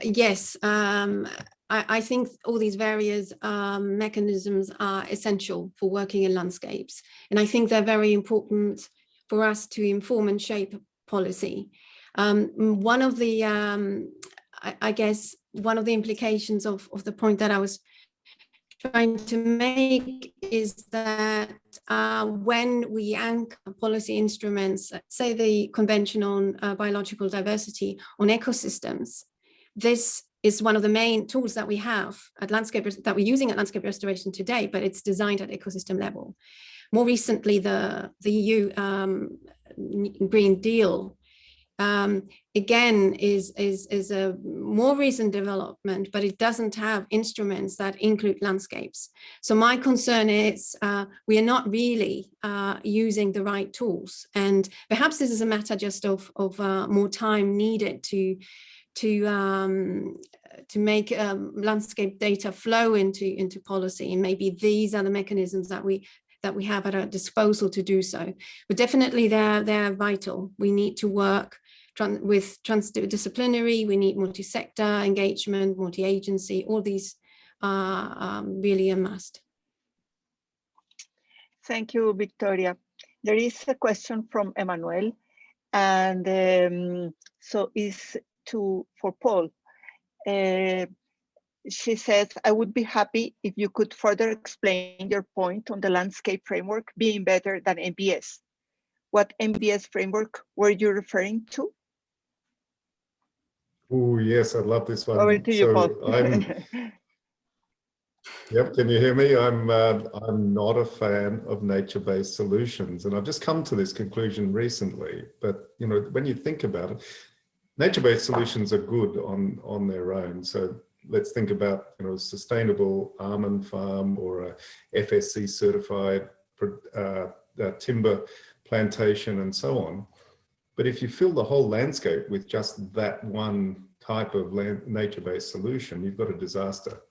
Yes, I think all these various mechanisms are essential for working in landscapes. And I think they're very important for us to inform and shape policy. One of the I guess one of the implications of the point that I was trying to make is that when we anchor policy instruments, say the Convention on Biological Diversity on ecosystems, this is one of the main tools that we have at that we're using at landscape restoration today, but it's designed at ecosystem level. More recently, the EU Green Deal again is a more recent development, but it doesn't have instruments that include landscapes. So my concern is we are not really using the right tools, and perhaps this is a matter just of more time needed to make landscape data flow into policy, and maybe these are the mechanisms that we have at our disposal to do so. But definitely they're vital. We need to work with transdisciplinary, we need multi-sector engagement, multi-agency, all these are really a must. Thank you, Victoria. There is a question from Emmanuel, and so is for Paul. She says, I would be happy if you could further explain your point on the landscape framework being better than MBS. What MBS framework were you referring to? Oh, yes, I love this one. Over to you, Paul. Yep, can you hear me? I'm not a fan of nature-based solutions, and I've just come to this conclusion recently. But you know, when you think about it, nature-based solutions are good on their own. So let's think about, you know, sustainable almond farm or a FSC certified timber plantation and so on. But if you fill the whole landscape with just that one type of nature-based solution, you've got a disaster.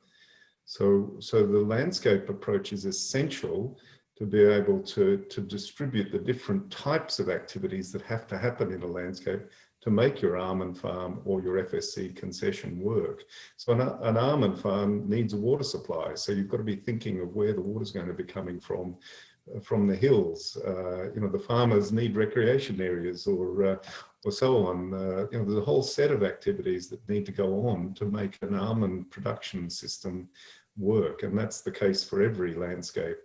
So the landscape approach is essential to be able to distribute the different types of activities that have to happen in a landscape to make your almond farm or your FSC concession work. So an almond farm needs a water supply. So you've got to be thinking of where the water is going to be coming from the hills. You know, the farmers need recreation areas or so on. You know, there's a whole set of activities that need to go on to make an almond production system work, and that's the case for every landscape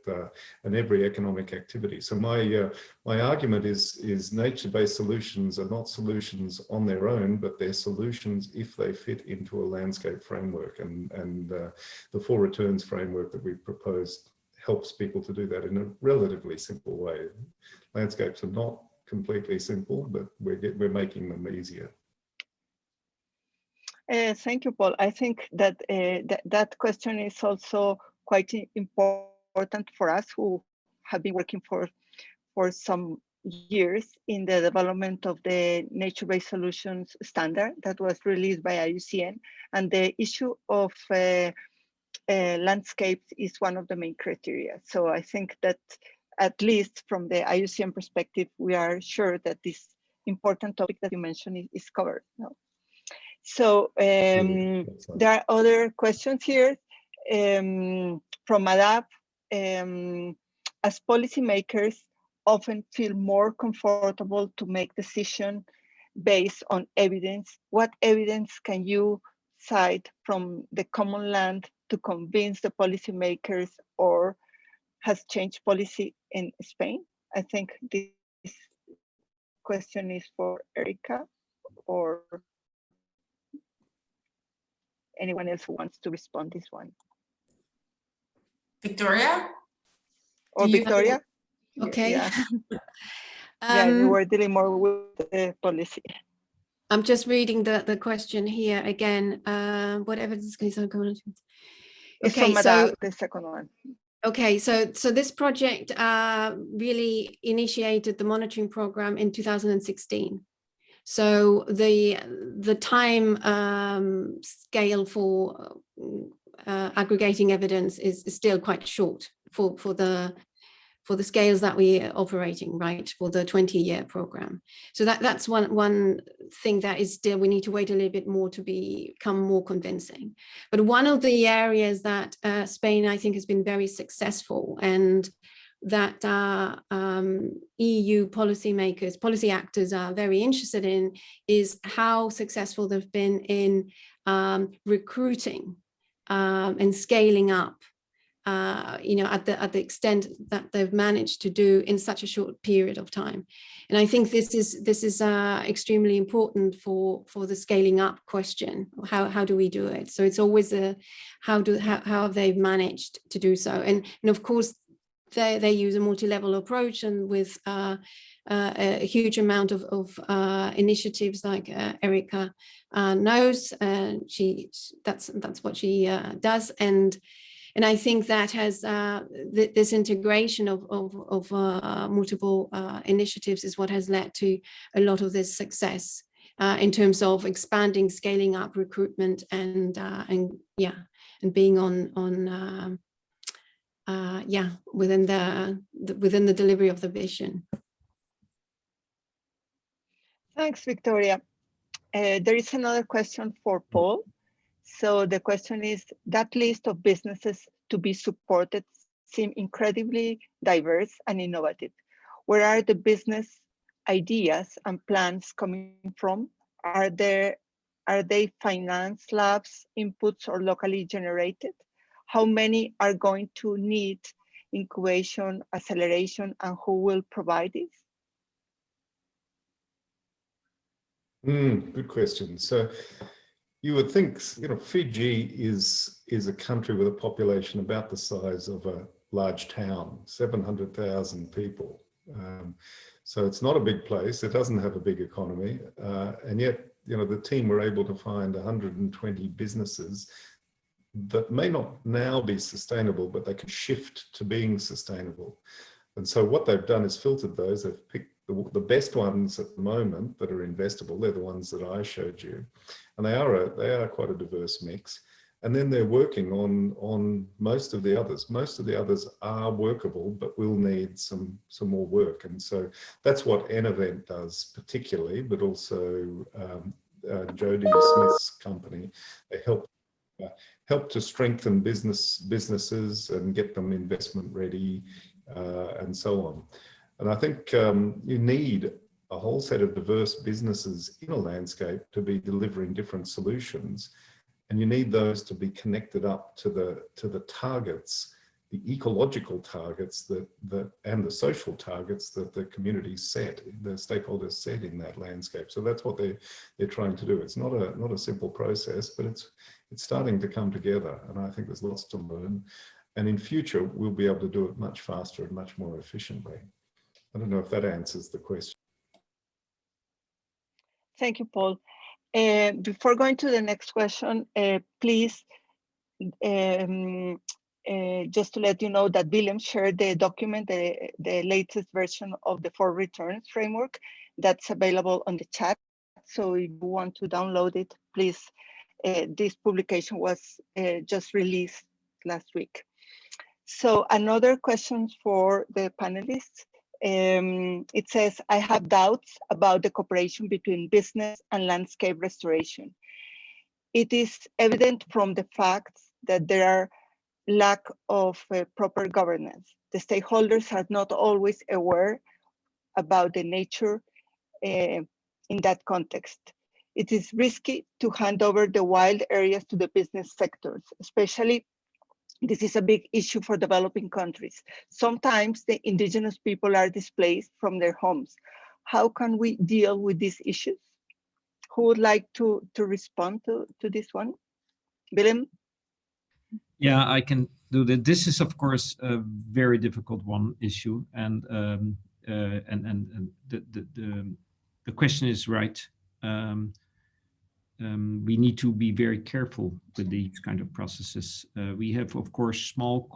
and every economic activity. So my argument is nature-based solutions are not solutions on their own, but they're solutions if they fit into a landscape framework, and the 4 returns framework that we've proposed helps people to do that in a relatively simple way. Landscapes are not completely simple, but we're making them easier. Thank you, Paul. I think that that question is also quite important for us who have been working for some years in the development of the nature-based solutions standard that was released by IUCN, and the issue of landscapes is one of the main criteria. So I think that at least from the IUCN perspective, we are sure that this important topic that you mentioned is covered. No? So there are other questions here from Madab. As policymakers often feel more comfortable to make decisions based on evidence, what evidence can you cite from the common land to convince the policymakers or has changed policy in Spain? I think this question is for Erica or anyone else who wants to respond this one. Victoria? Or Victoria? Okay. Yeah. Yeah, you were dealing more with the policy. I'm just reading the question here again. Whatever this case, I'm going to. Okay, so the second one. Okay, so this project really initiated the monitoring program in 2016. So the time scale for aggregating evidence is still quite short for the scales that we are operating, right, for the 20-year program. So that's one thing that is still, we need to wait a little bit more to become more convincing. But one of the areas that Spain, I think, has been very successful, and that EU policymakers, policy actors are very interested in is how successful they've been in recruiting and scaling up, at the extent that they've managed to do in such a short period of time. And I think this is extremely important for the scaling up question. How do we do it? So it's always how have they managed to do so? And of course, they use a multi-level approach, and with a huge amount of initiatives, like Erica knows. That's what she does, and I think that has this integration of multiple initiatives is what has led to a lot of this success in terms of expanding, scaling up recruitment, and being on within the delivery of the vision. Thanks, Victoria. There is another question for Paul. So the question is, that list of businesses to be supported seem incredibly diverse and innovative. Where are the business ideas and plans coming from? Are they finance labs, inputs, or locally generated? How many are going to need incubation, acceleration, and who will provide this? Good question. So you would think, Fiji is a country with a population about the size of a large town, 700,000 people. So it's not a big place. It doesn't have a big economy. And yet, the team were able to find 120 businesses that may not now be sustainable, but they can shift to being sustainable. And so what they've done is filtered those. They've picked the best ones at the moment that are investable. They're the ones that I showed you. And they are quite a diverse mix. And then they're working on most of the others. Most of the others are workable, but will need some more work. And so that's what N-Event does particularly, but also Jody Smith's company. They help to strengthen businesses and get them investment ready, and so on. And I think you need a whole set of diverse businesses in a landscape to be delivering different solutions. And you need those to be connected up to the targets, the ecological targets and the social targets that the community set, the stakeholders set in that landscape. So that's what they're trying to do. It's not a simple process, but it's starting to come together. And I think there's lots to learn. And in future, we'll be able to do it much faster and much more efficiently. I don't know if that answers the question. Thank you, Paul. Before going to the next question, please, just to let you know that Willem shared the document, the latest version of the 4 returns framework that's available on the chat. So if you want to download it, please, this publication was just released last week. So another question for the panelists. It says, I have doubts about the cooperation between business and landscape restoration. It is evident from the fact that there are lack of proper governance. The stakeholders are not always aware about the nature in that context. It is risky to hand over the wild areas to the business sectors, especially this is a big issue for developing countries. Sometimes the indigenous people are displaced from their homes. How can we deal with these issues? Who would like to respond to this one? Willem? Yeah, I can do that. This is, of course, a very difficult issue, and the question is right. We need to be very careful with these kind of processes. We have, of course, small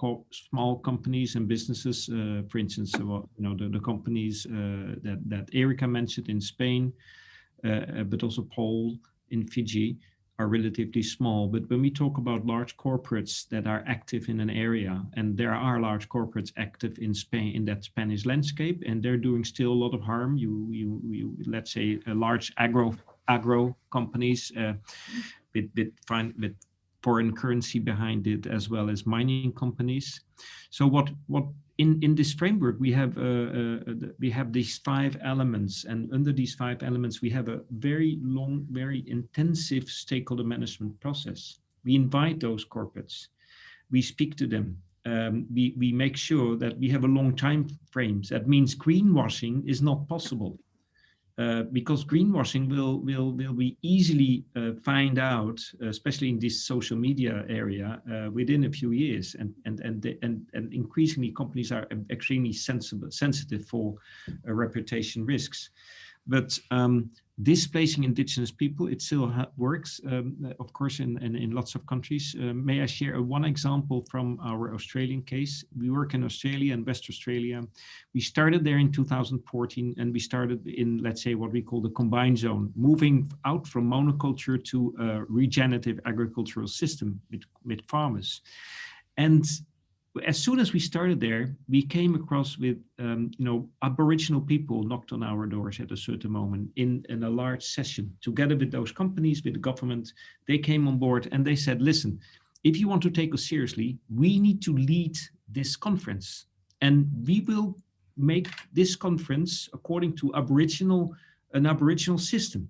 companies and businesses. For instance, the companies that Erica mentioned in Spain, but also Paul in Fiji, are relatively small. But when we talk about large corporates that are active in an area, and there are large corporates active in Spain, in that Spanish landscape, and they're doing still a lot of harm. You let's say a large agro companies with foreign currency behind it, as well as mining companies. So what in this framework we have these 5 elements, and under these 5 elements we have a very long, very intensive stakeholder management process. We invite those corporates, we speak to them, we make sure that we have a long time frames. That means greenwashing is not possible. Because greenwashing will be easily find out, especially in this social media area, within a few years, and increasingly companies are extremely sensitive for reputation risks. But displacing indigenous people, it still works, of course, in lots of countries. May I share one example from our Australian case? We work in Australia and West Australia. We started there in 2014, and we started in, let's say, what we call the combined zone, moving out from monoculture to a regenerative agricultural system with farmers. And as soon as we started there, we came across with, Aboriginal people knocked on our doors at a certain moment in a large session, together with those companies, with the government. They came on board and they said, listen, if you want to take us seriously, we need to lead this conference. And we will make this conference according to an Aboriginal system.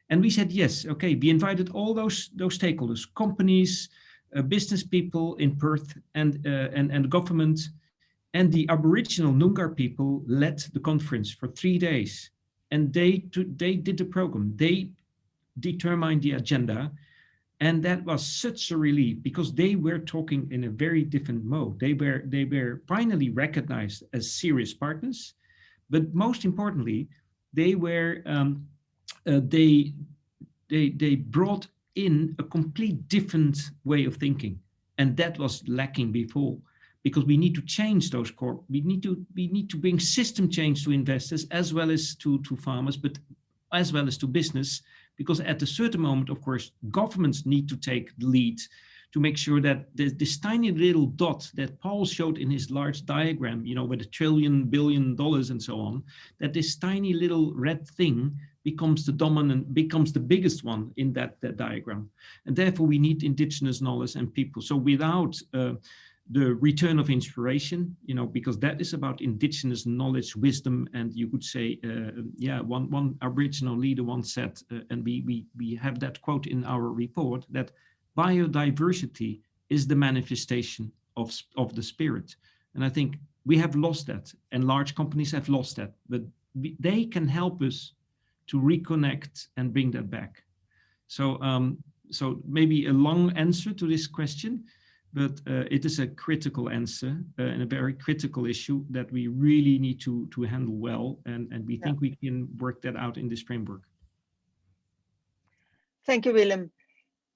And we said, yes, okay. We invited all those stakeholders, companies, business people in Perth and government, and the Aboriginal Noongar people led the conference for 3 days. And they did the program. They determined the agenda. And that was such a relief, because they were talking in a very different mode. They were finally recognized as serious partners, but most importantly, they were they brought in a complete different way of thinking, and that was lacking before, because we need to change those core. We need to bring system change to investors as well as to farmers, but as well as to business, because at a certain moment, of course, governments need to take the lead to make sure that this tiny little dot that Paul showed in his large diagram, with $1 trillion, billion and so on, that this tiny little red thing becomes the biggest one in that diagram. And therefore we need indigenous knowledge and people. So without the return of inspiration, because that is about indigenous knowledge, wisdom, and you could say, one Aboriginal leader once said, and we have that quote in our report, that biodiversity is the manifestation of the spirit. And I think we have lost that, and large companies have lost that, but they can help us to reconnect and bring that back. So, so maybe a long answer to this question, but it is a critical answer and a very critical issue that we really need to handle well, and we think we can work that out in this framework. Thank you, Willem.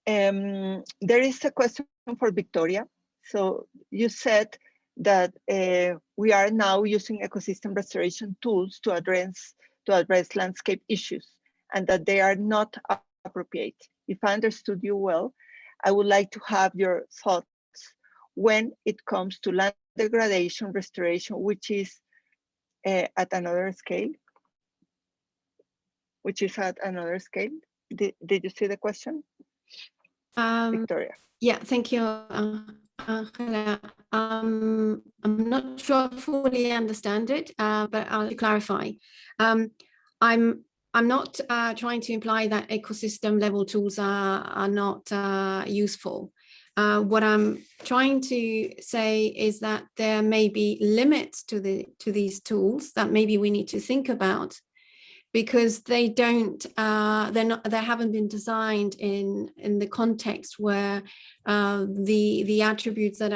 There is a question for Victoria. So you said that we are now using ecosystem restoration tools to address landscape issues, and that they are not appropriate. If I understood you well, I would like to have your thoughts when it comes to land degradation restoration, which is at another scale. Did you see the question? Victoria. Yeah, thank you, Angela. I'm not sure I fully understand it, but I'll clarify. I'm not trying to imply that ecosystem level tools are not useful. What I'm trying to say is that there may be limits to these tools that maybe we need to think about, because they haven't been designed in the context where the attributes that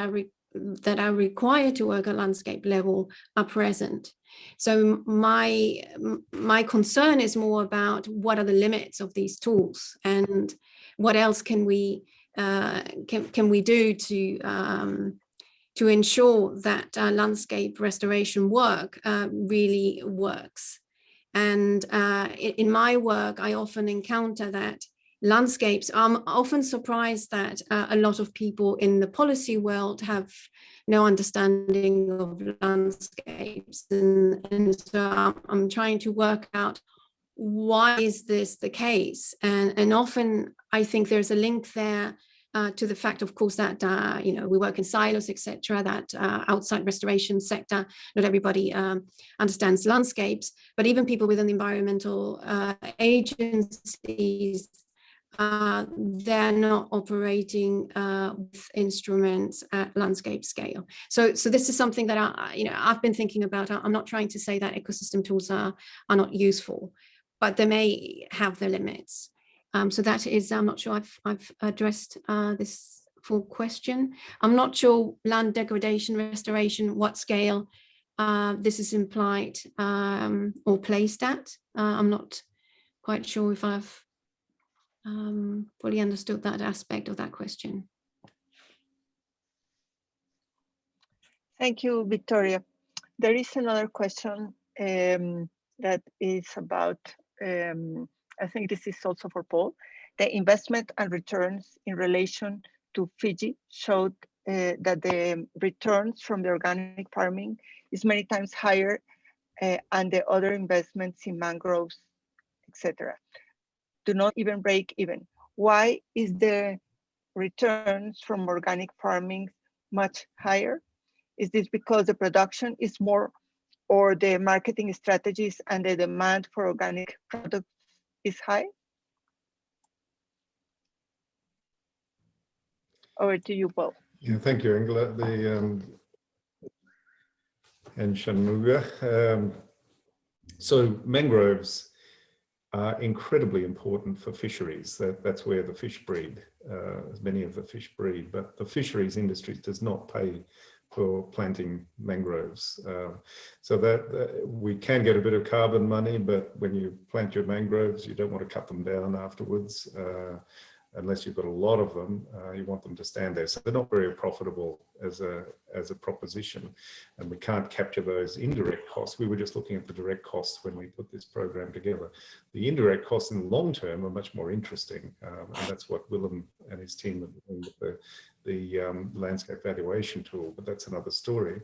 are required to work at landscape level are present. So my concern is more about what are the limits of these tools, and what else can we do to ensure that landscape restoration work really works. And in my work, I often encounter that landscapes, I'm often surprised that a lot of people in the policy world have no understanding of landscapes. And so I'm trying to work out, why is this the case? And often I think there's a link there to the fact, of course, that we work in silos, etc. That outside restoration sector, not everybody understands landscapes, but even people within the environmental agencies, they're not operating with instruments at landscape scale. So this is something that I've been thinking about. I'm not trying to say that ecosystem tools are not useful, but they may have their limits. So that is, I'm not sure I've addressed this full question. I'm not sure land degradation, restoration, what scale this is implied or placed at. I'm not quite sure if I've fully understood that aspect of that question. Thank you, Victoria. There is another question that is about, I think this is also for Paul. The investment and returns in relation to Fiji showed that the returns from the organic farming is many times higher and the other investments in mangroves, etc., do not even break even. Why is the returns from organic farming much higher? Is this because the production is more, or the marketing strategies and the demand for organic products is high? Over to you, Paul. Yeah, thank you, Angela. And Shanmuga. So mangroves are incredibly important for fisheries. That's where the fish breed, many of the fish breed, but the fisheries industry does not pay for planting mangroves. So that we can get a bit of carbon money, but when you plant your mangroves, you don't want to cut them down afterwards. Unless you've got a lot of them, you want them to stand there. So they're not very profitable as a proposition, and we can't capture those indirect costs. We were just looking at the direct costs when we put this program together. The indirect costs in the long term are much more interesting, and that's what Willem and his team are doing with the landscape valuation tool, but that's another story.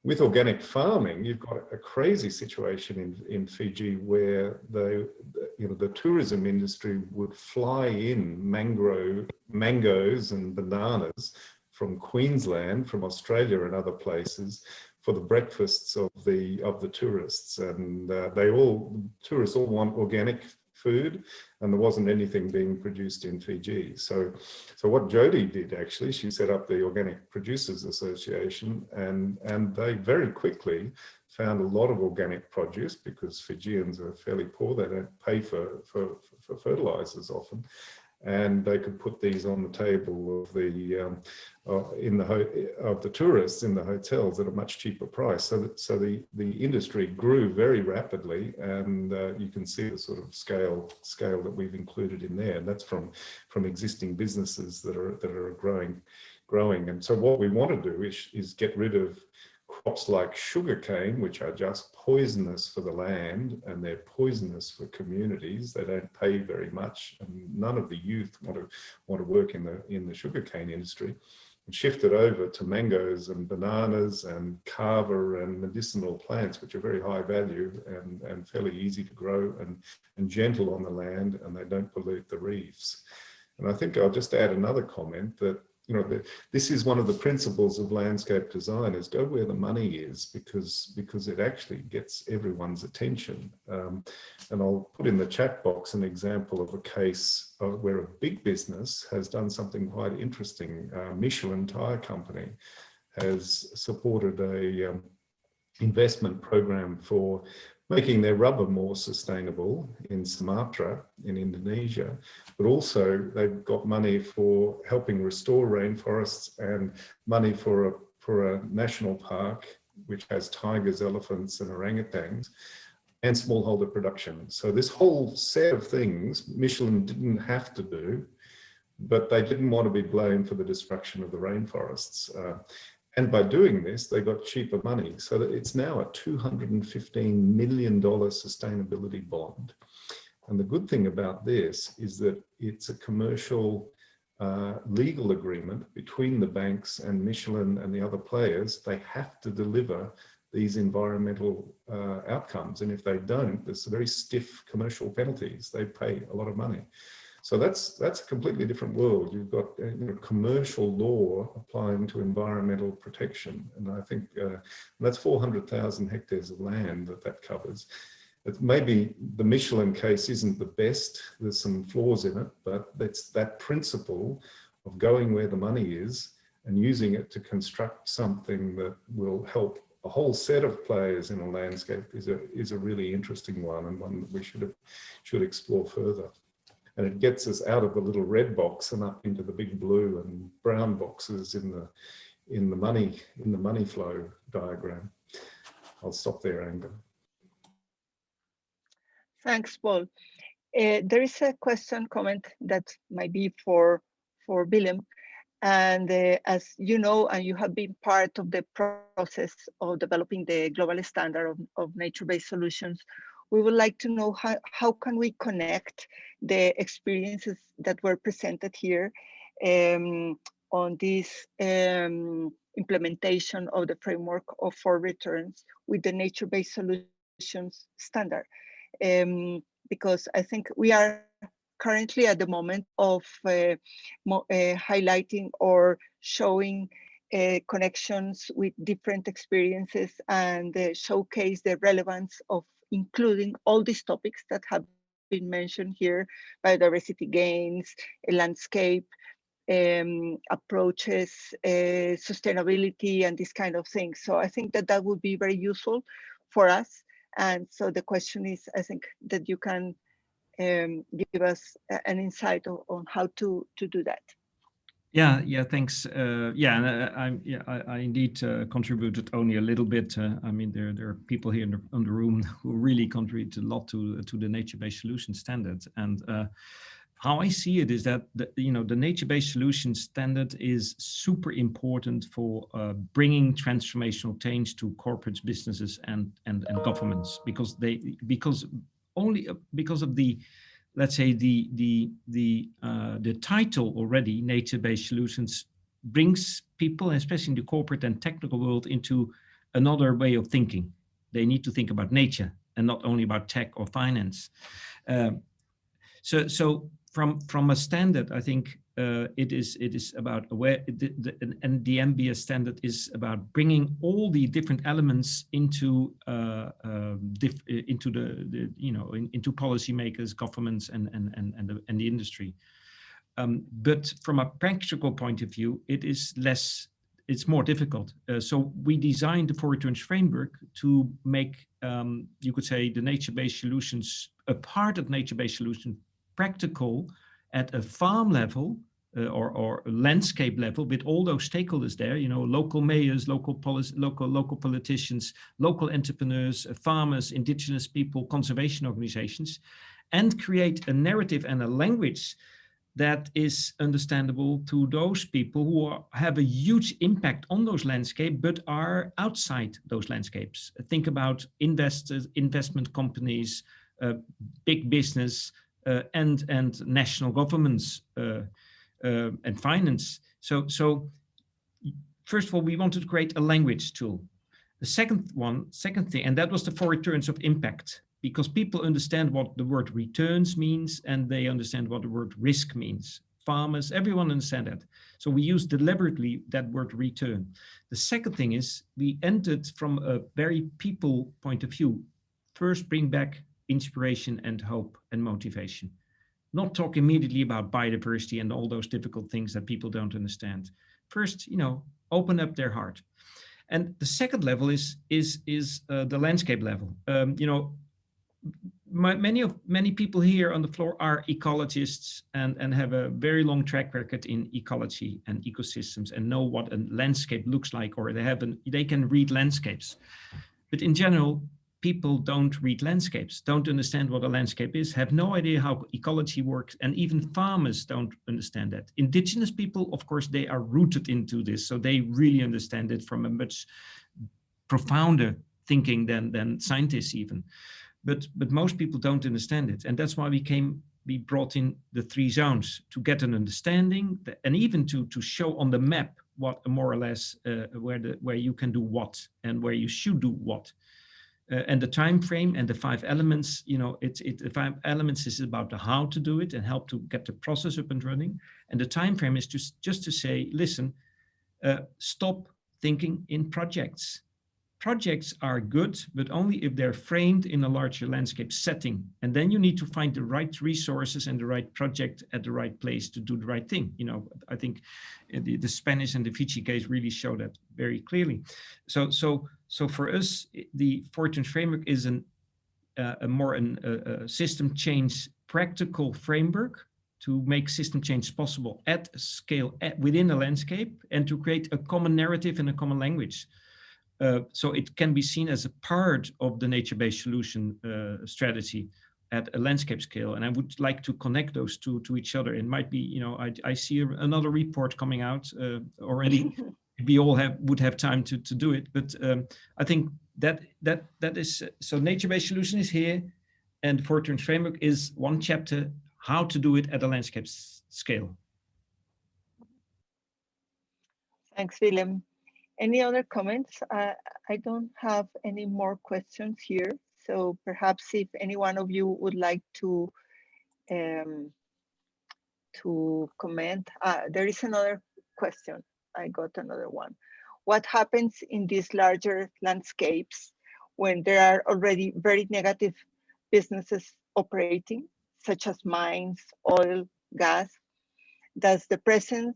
With organic farming, you've got a crazy situation in Fiji where the tourism industry would fly in mangoes and bananas from Queensland, from Australia and other places for the breakfasts of the tourists, and tourists all want organic food, and there wasn't anything being produced in Fiji. So what Jody did, actually, she set up the Organic Producers Association, and they very quickly found a lot of organic produce, because Fijians are fairly poor, they don't pay for fertilizers often, and they could put these on the table of the tourists in the hotels at a much cheaper price. So the industry grew very rapidly, and you can see the sort of scale that we've included in there. And that's from existing businesses that are growing. And so what we want to do is get rid of crops like sugarcane, which are just poisonous for the land, and they're poisonous for communities. They don't pay very much, and none of the youth want to work in the sugarcane industry. And shift it over to mangoes and bananas and kava and medicinal plants, which are very high value and fairly easy to grow and gentle on the land, and they don't pollute the reefs. And I think I'll just add another comment that, this is one of the principles of landscape design, is go where the money is, because it actually gets everyone's attention. And I'll put in the chat box an example of a case where a big business has done something quite interesting. Michelin Tire Company has supported a investment program for making their rubber more sustainable in Sumatra, in Indonesia, but also they've got money for helping restore rainforests and money for a national park which has tigers, elephants and orangutans, and smallholder production. So this whole set of things Michelin didn't have to do, but they didn't want to be blamed for the destruction of the rainforests. And by doing this, they got cheaper money. So that it's now a $215 million sustainability bond. And the good thing about this is that it's a commercial legal agreement between the banks and Michelin and the other players. They have to deliver these environmental outcomes. And if they don't, there's very stiff commercial penalties. They pay a lot of money. So that's a completely different world. You've got commercial law applying to environmental protection. And I think that's 400,000 hectares of land that covers. It maybe the Michelin case isn't the best. There's some flaws in it, but it's that principle of going where the money is and using it to construct something that will help a whole set of players in a landscape is a really interesting one, and one that we should explore further. And it gets us out of the little red box and up into the big blue and brown boxes in the money flow diagram. I'll stop there, Angela. Thanks, Paul. There is a comment that might be for Willem. And as you know, and you have been part of the process of developing the global standard of nature-based solutions, we would like to know how can we connect the experiences that were presented here on this implementation of the framework for returns with the nature-based solutions standard. Because I think we are currently at the moment of highlighting or showing connections with different experiences and showcase the relevance of including all these topics that have been mentioned here: biodiversity gains, landscape approaches, sustainability, and this kind of thing. So I think that would be very useful for us. And so the question is, I think that you can give us an insight on how to do that. Yeah, thanks. I indeed contributed only a little bit. I mean, there are people here in the room who really contribute a lot to the nature-based solution standard. And how I see it is that the nature-based solution standard is super important for bringing transformational change to corporate businesses and governments, because of the, let's say, the title already, nature-based solutions, brings people, especially in the corporate and technical world, into another way of thinking. They need to think about nature and not only about tech or finance. So from a standard, I think it is about and the MBS standard is about bringing all the different elements into into policymakers, governments, and the industry. But from a practical point of view, it's more difficult. So we designed the 4 returns framework to make, you could say, the nature-based solutions, a part of nature-based solution, practical at a farm level or landscape level, with all those stakeholders there, local mayors, local politicians, local entrepreneurs, farmers, indigenous people, conservation organizations, and create a narrative and a language that is understandable to those people who have a huge impact on those landscapes, but are outside those landscapes. Think about investors, investment companies, big business, and national governments and finance. So first of all, we wanted to create a language tool. The second thing, and that was the 4 returns of impact, because people understand what the word returns means, and they understand what the word risk means. Farmers, everyone understands that. So we used deliberately that word return. The second thing is we entered from a very people point of view. First, bring back inspiration and hope and motivation. Not talk immediately about biodiversity and all those difficult things that people don't understand. First, open up their heart. And the second level is the landscape level. Many people here on the floor are ecologists and have a very long track record in ecology and ecosystems and know what a landscape looks like, or they can read landscapes. But in general, people don't read landscapes, don't understand what a landscape is, have no idea how ecology works, and even farmers don't understand that. Indigenous people, of course, they are rooted into this, so they really understand it from a much profounder thinking than scientists even. But most people don't understand it, and that's why we brought in the 3 zones to get an understanding, and even to show on the map what more or less where you can do what and where you should do what. And the time frame and the 5 elements, you know, the 5 elements is about the how to do it and help to get the process up and running. And the time frame is just to say, listen, stop thinking in projects. Projects are good, but only if they're framed in a larger landscape setting. And then you need to find the right resources and the right project at the right place to do the right thing. You know, I think the Spanish and the Fiji case really show that very clearly. So for us, the Fortunes framework is a system change practical framework to make system change possible at scale within a landscape and to create a common narrative and a common language. So it can be seen as a part of the nature-based solution strategy at a landscape scale. And I would like to connect those two to each other. It might be, you know, I see another report coming out already. We all would have time to do it. But I think that is, so nature-based solution is here, and Fortunes framework is one chapter, how to do it at a landscape scale. Thanks, Willem. Any other comments? I don't have any more questions here. So perhaps if any one of you would like to comment, there is another question. I got another one. What happens in these larger landscapes when there are already very negative businesses operating, such as mines, oil, gas? Does the presence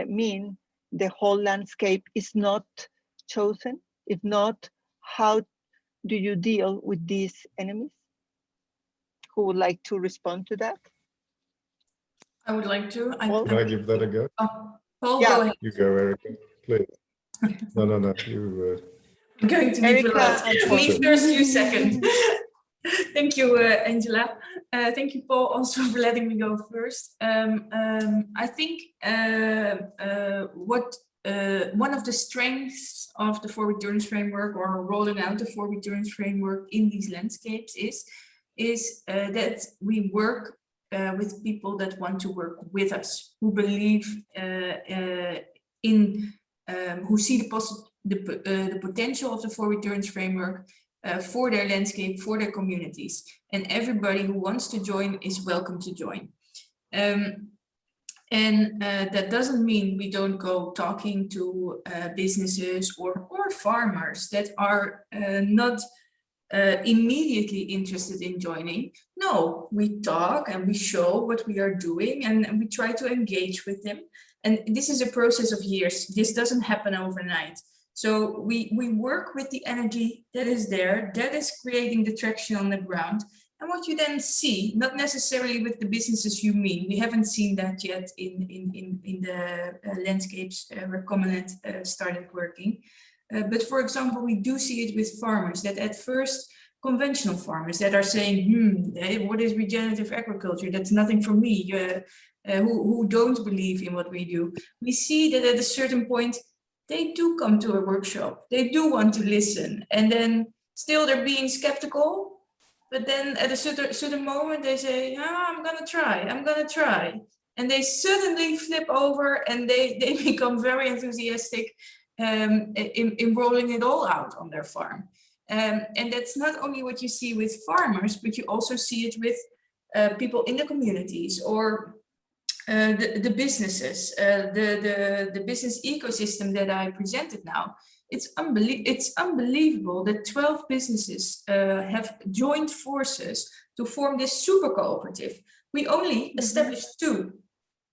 mean the whole landscape is not chosen? If not, how do you deal with these enemies? Who would like to respond to that? I would like to. Can I give that a go? Paul, yeah. go ahead. You go, Erica, please. No, you. I'm going to be polite. Me first, you second. Thank you, Angela. Thank you, Paul, also for letting me go first. I think one of the strengths of the 4 returns framework, or rolling out the 4 returns framework in these landscapes, is that we work with people that want to work with us, who believe who see the potential of the 4 returns framework for their landscape, for their communities. And everybody who wants to join is welcome to join. That doesn't mean we don't go talking to businesses or farmers that are not immediately interested in joining. No, we talk and we show what we are doing, and we try to engage with them. And this is a process of years. This doesn't happen overnight. So we work with the energy that is there, that is creating the traction on the ground. And what you then see, not necessarily with the businesses you mean, we haven't seen that yet in the landscapes where Common started working. But for example, we do see it with farmers that at first, conventional farmers that are saying, what is regenerative agriculture? That's nothing for me, who don't believe in what we do. We see that at a certain point, they do come to a workshop, they do want to listen, and then still they're being skeptical, but then at a certain moment they say, I'm gonna try. And they suddenly flip over and they become very enthusiastic in rolling it all out on their farm. And that's not only what you see with farmers, but you also see it with people in the communities, or the businesses, the business ecosystem that I presented now. It's unbelievable that 12 businesses have joined forces to form this super cooperative. We only established 2.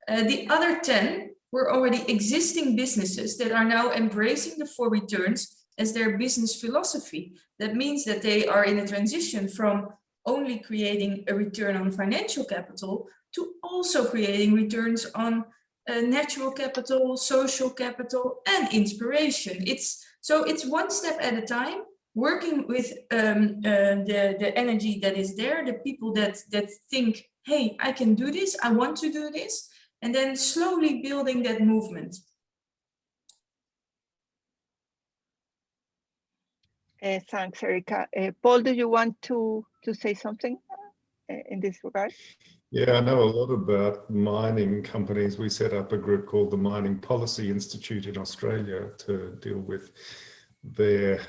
The other 10 were already existing businesses that are now embracing the 4 returns as their business philosophy. That means that they are in a transition from only creating a return on financial capital to also creating returns on natural capital, social capital, and inspiration. It's one step at a time, working with the energy that is there, the people that think, hey, I can do this, I want to do this, and then slowly building that movement. Thanks, Erica. Paul, do you want to say something in this regard? Yeah, I know a lot about mining companies. We set up a group called the Mining Policy Institute in Australia to deal with their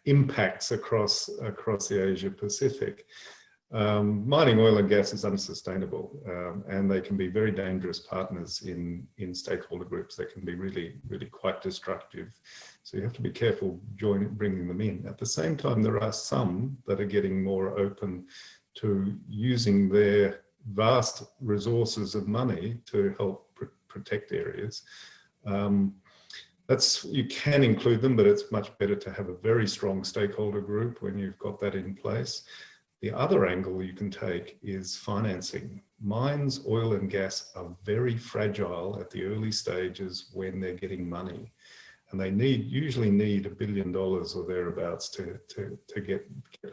impacts across the Asia Pacific. Mining oil and gas is unsustainable, and they can be very dangerous partners in stakeholder groups. They can be really quite destructive. So you have to be careful bringing them in. At the same time, there are some that are getting more open to using their vast resources of money to help protect areas. You can include them, but it's much better to have a very strong stakeholder group when you've got that in place. The other angle you can take is financing. Mines, oil and gas are very fragile at the early stages when they're getting money. And they usually need $1 billion or thereabouts to get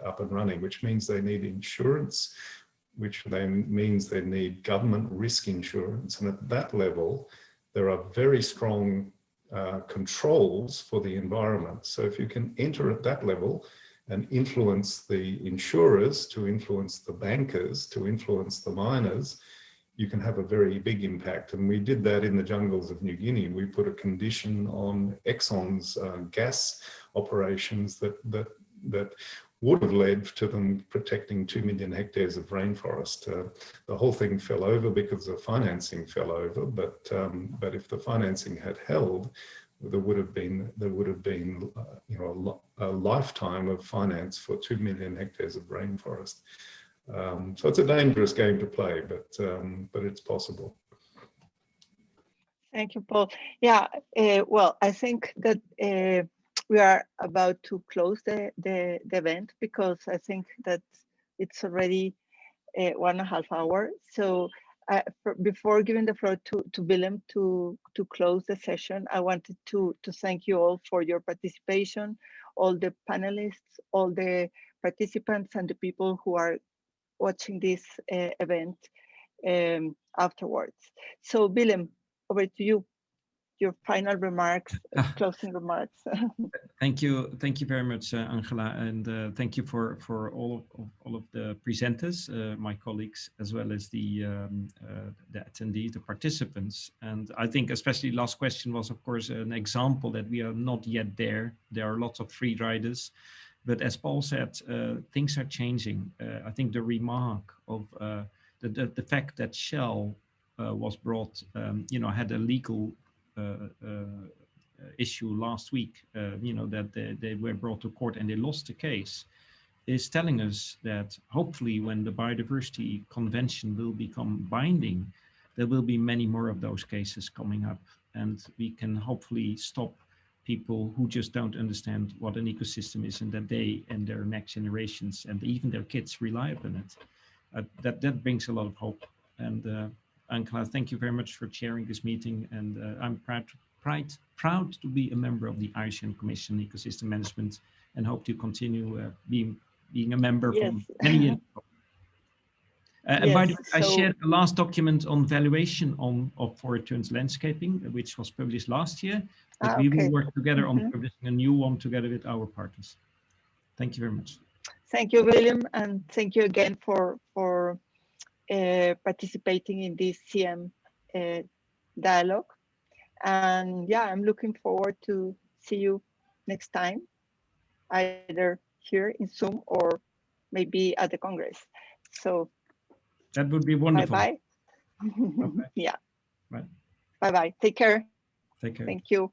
up and running, which means they need insurance, which means they need government risk insurance. And at that level, there are very strong controls for the environment. So if you can enter at that level and influence the insurers, to influence the bankers, to influence the miners, you can have a very big impact. And we did that in the jungles of New Guinea. We put a condition on Exxon's gas operations that would have led to them protecting 2 million hectares of rainforest. The whole thing fell over because the financing fell over, but if the financing had held, there would have been a lifetime of finance for 2 million hectares of rainforest. So it's a dangerous game to play, but it's possible. Thank you, Paul. Yeah, well, I think that we are about to close the event, because I think that it's already 1.5 hours. So before giving the floor to Willem to close the session, I wanted to thank you all for your participation, all the panelists, all the participants, and the people who are watching this event afterwards. So Willem, over to you. Your final remarks, closing remarks. Thank you very much, Angela, and thank you for all of the presenters, my colleagues, as well as the attendees, the participants. And I think especially last question was, of course, an example that we are not yet there. There are lots of free riders, but as Paul said, things are changing. I think the remark of the fact that Shell was brought, had a legal issue last week, that they were brought to court and they lost the case, is telling us that hopefully when the Biodiversity Convention will become binding, there will be many more of those cases coming up, and we can hopefully stop people who just don't understand what an ecosystem is, and that they and their next generations and even their kids rely upon it. That brings a lot of hope. And Angela, thank you very much for chairing this meeting, and I'm proud to be a member of the IUCN Commission Ecosystem Management, and hope to continue being a member for many years. And by the way, I shared the last document on valuation of forest turns landscaping, which was published last year, but we will work together on publishing a new one together with our partners. Thank you very much. Thank you, William, and thank you again for participating in this CEM dialogue. And yeah, I'm looking forward to see you next time, either here in Zoom or maybe at the Congress. So that would be wonderful. Bye-bye. Okay. Yeah. Bye. Bye-bye. Take care. Take care. Thank you.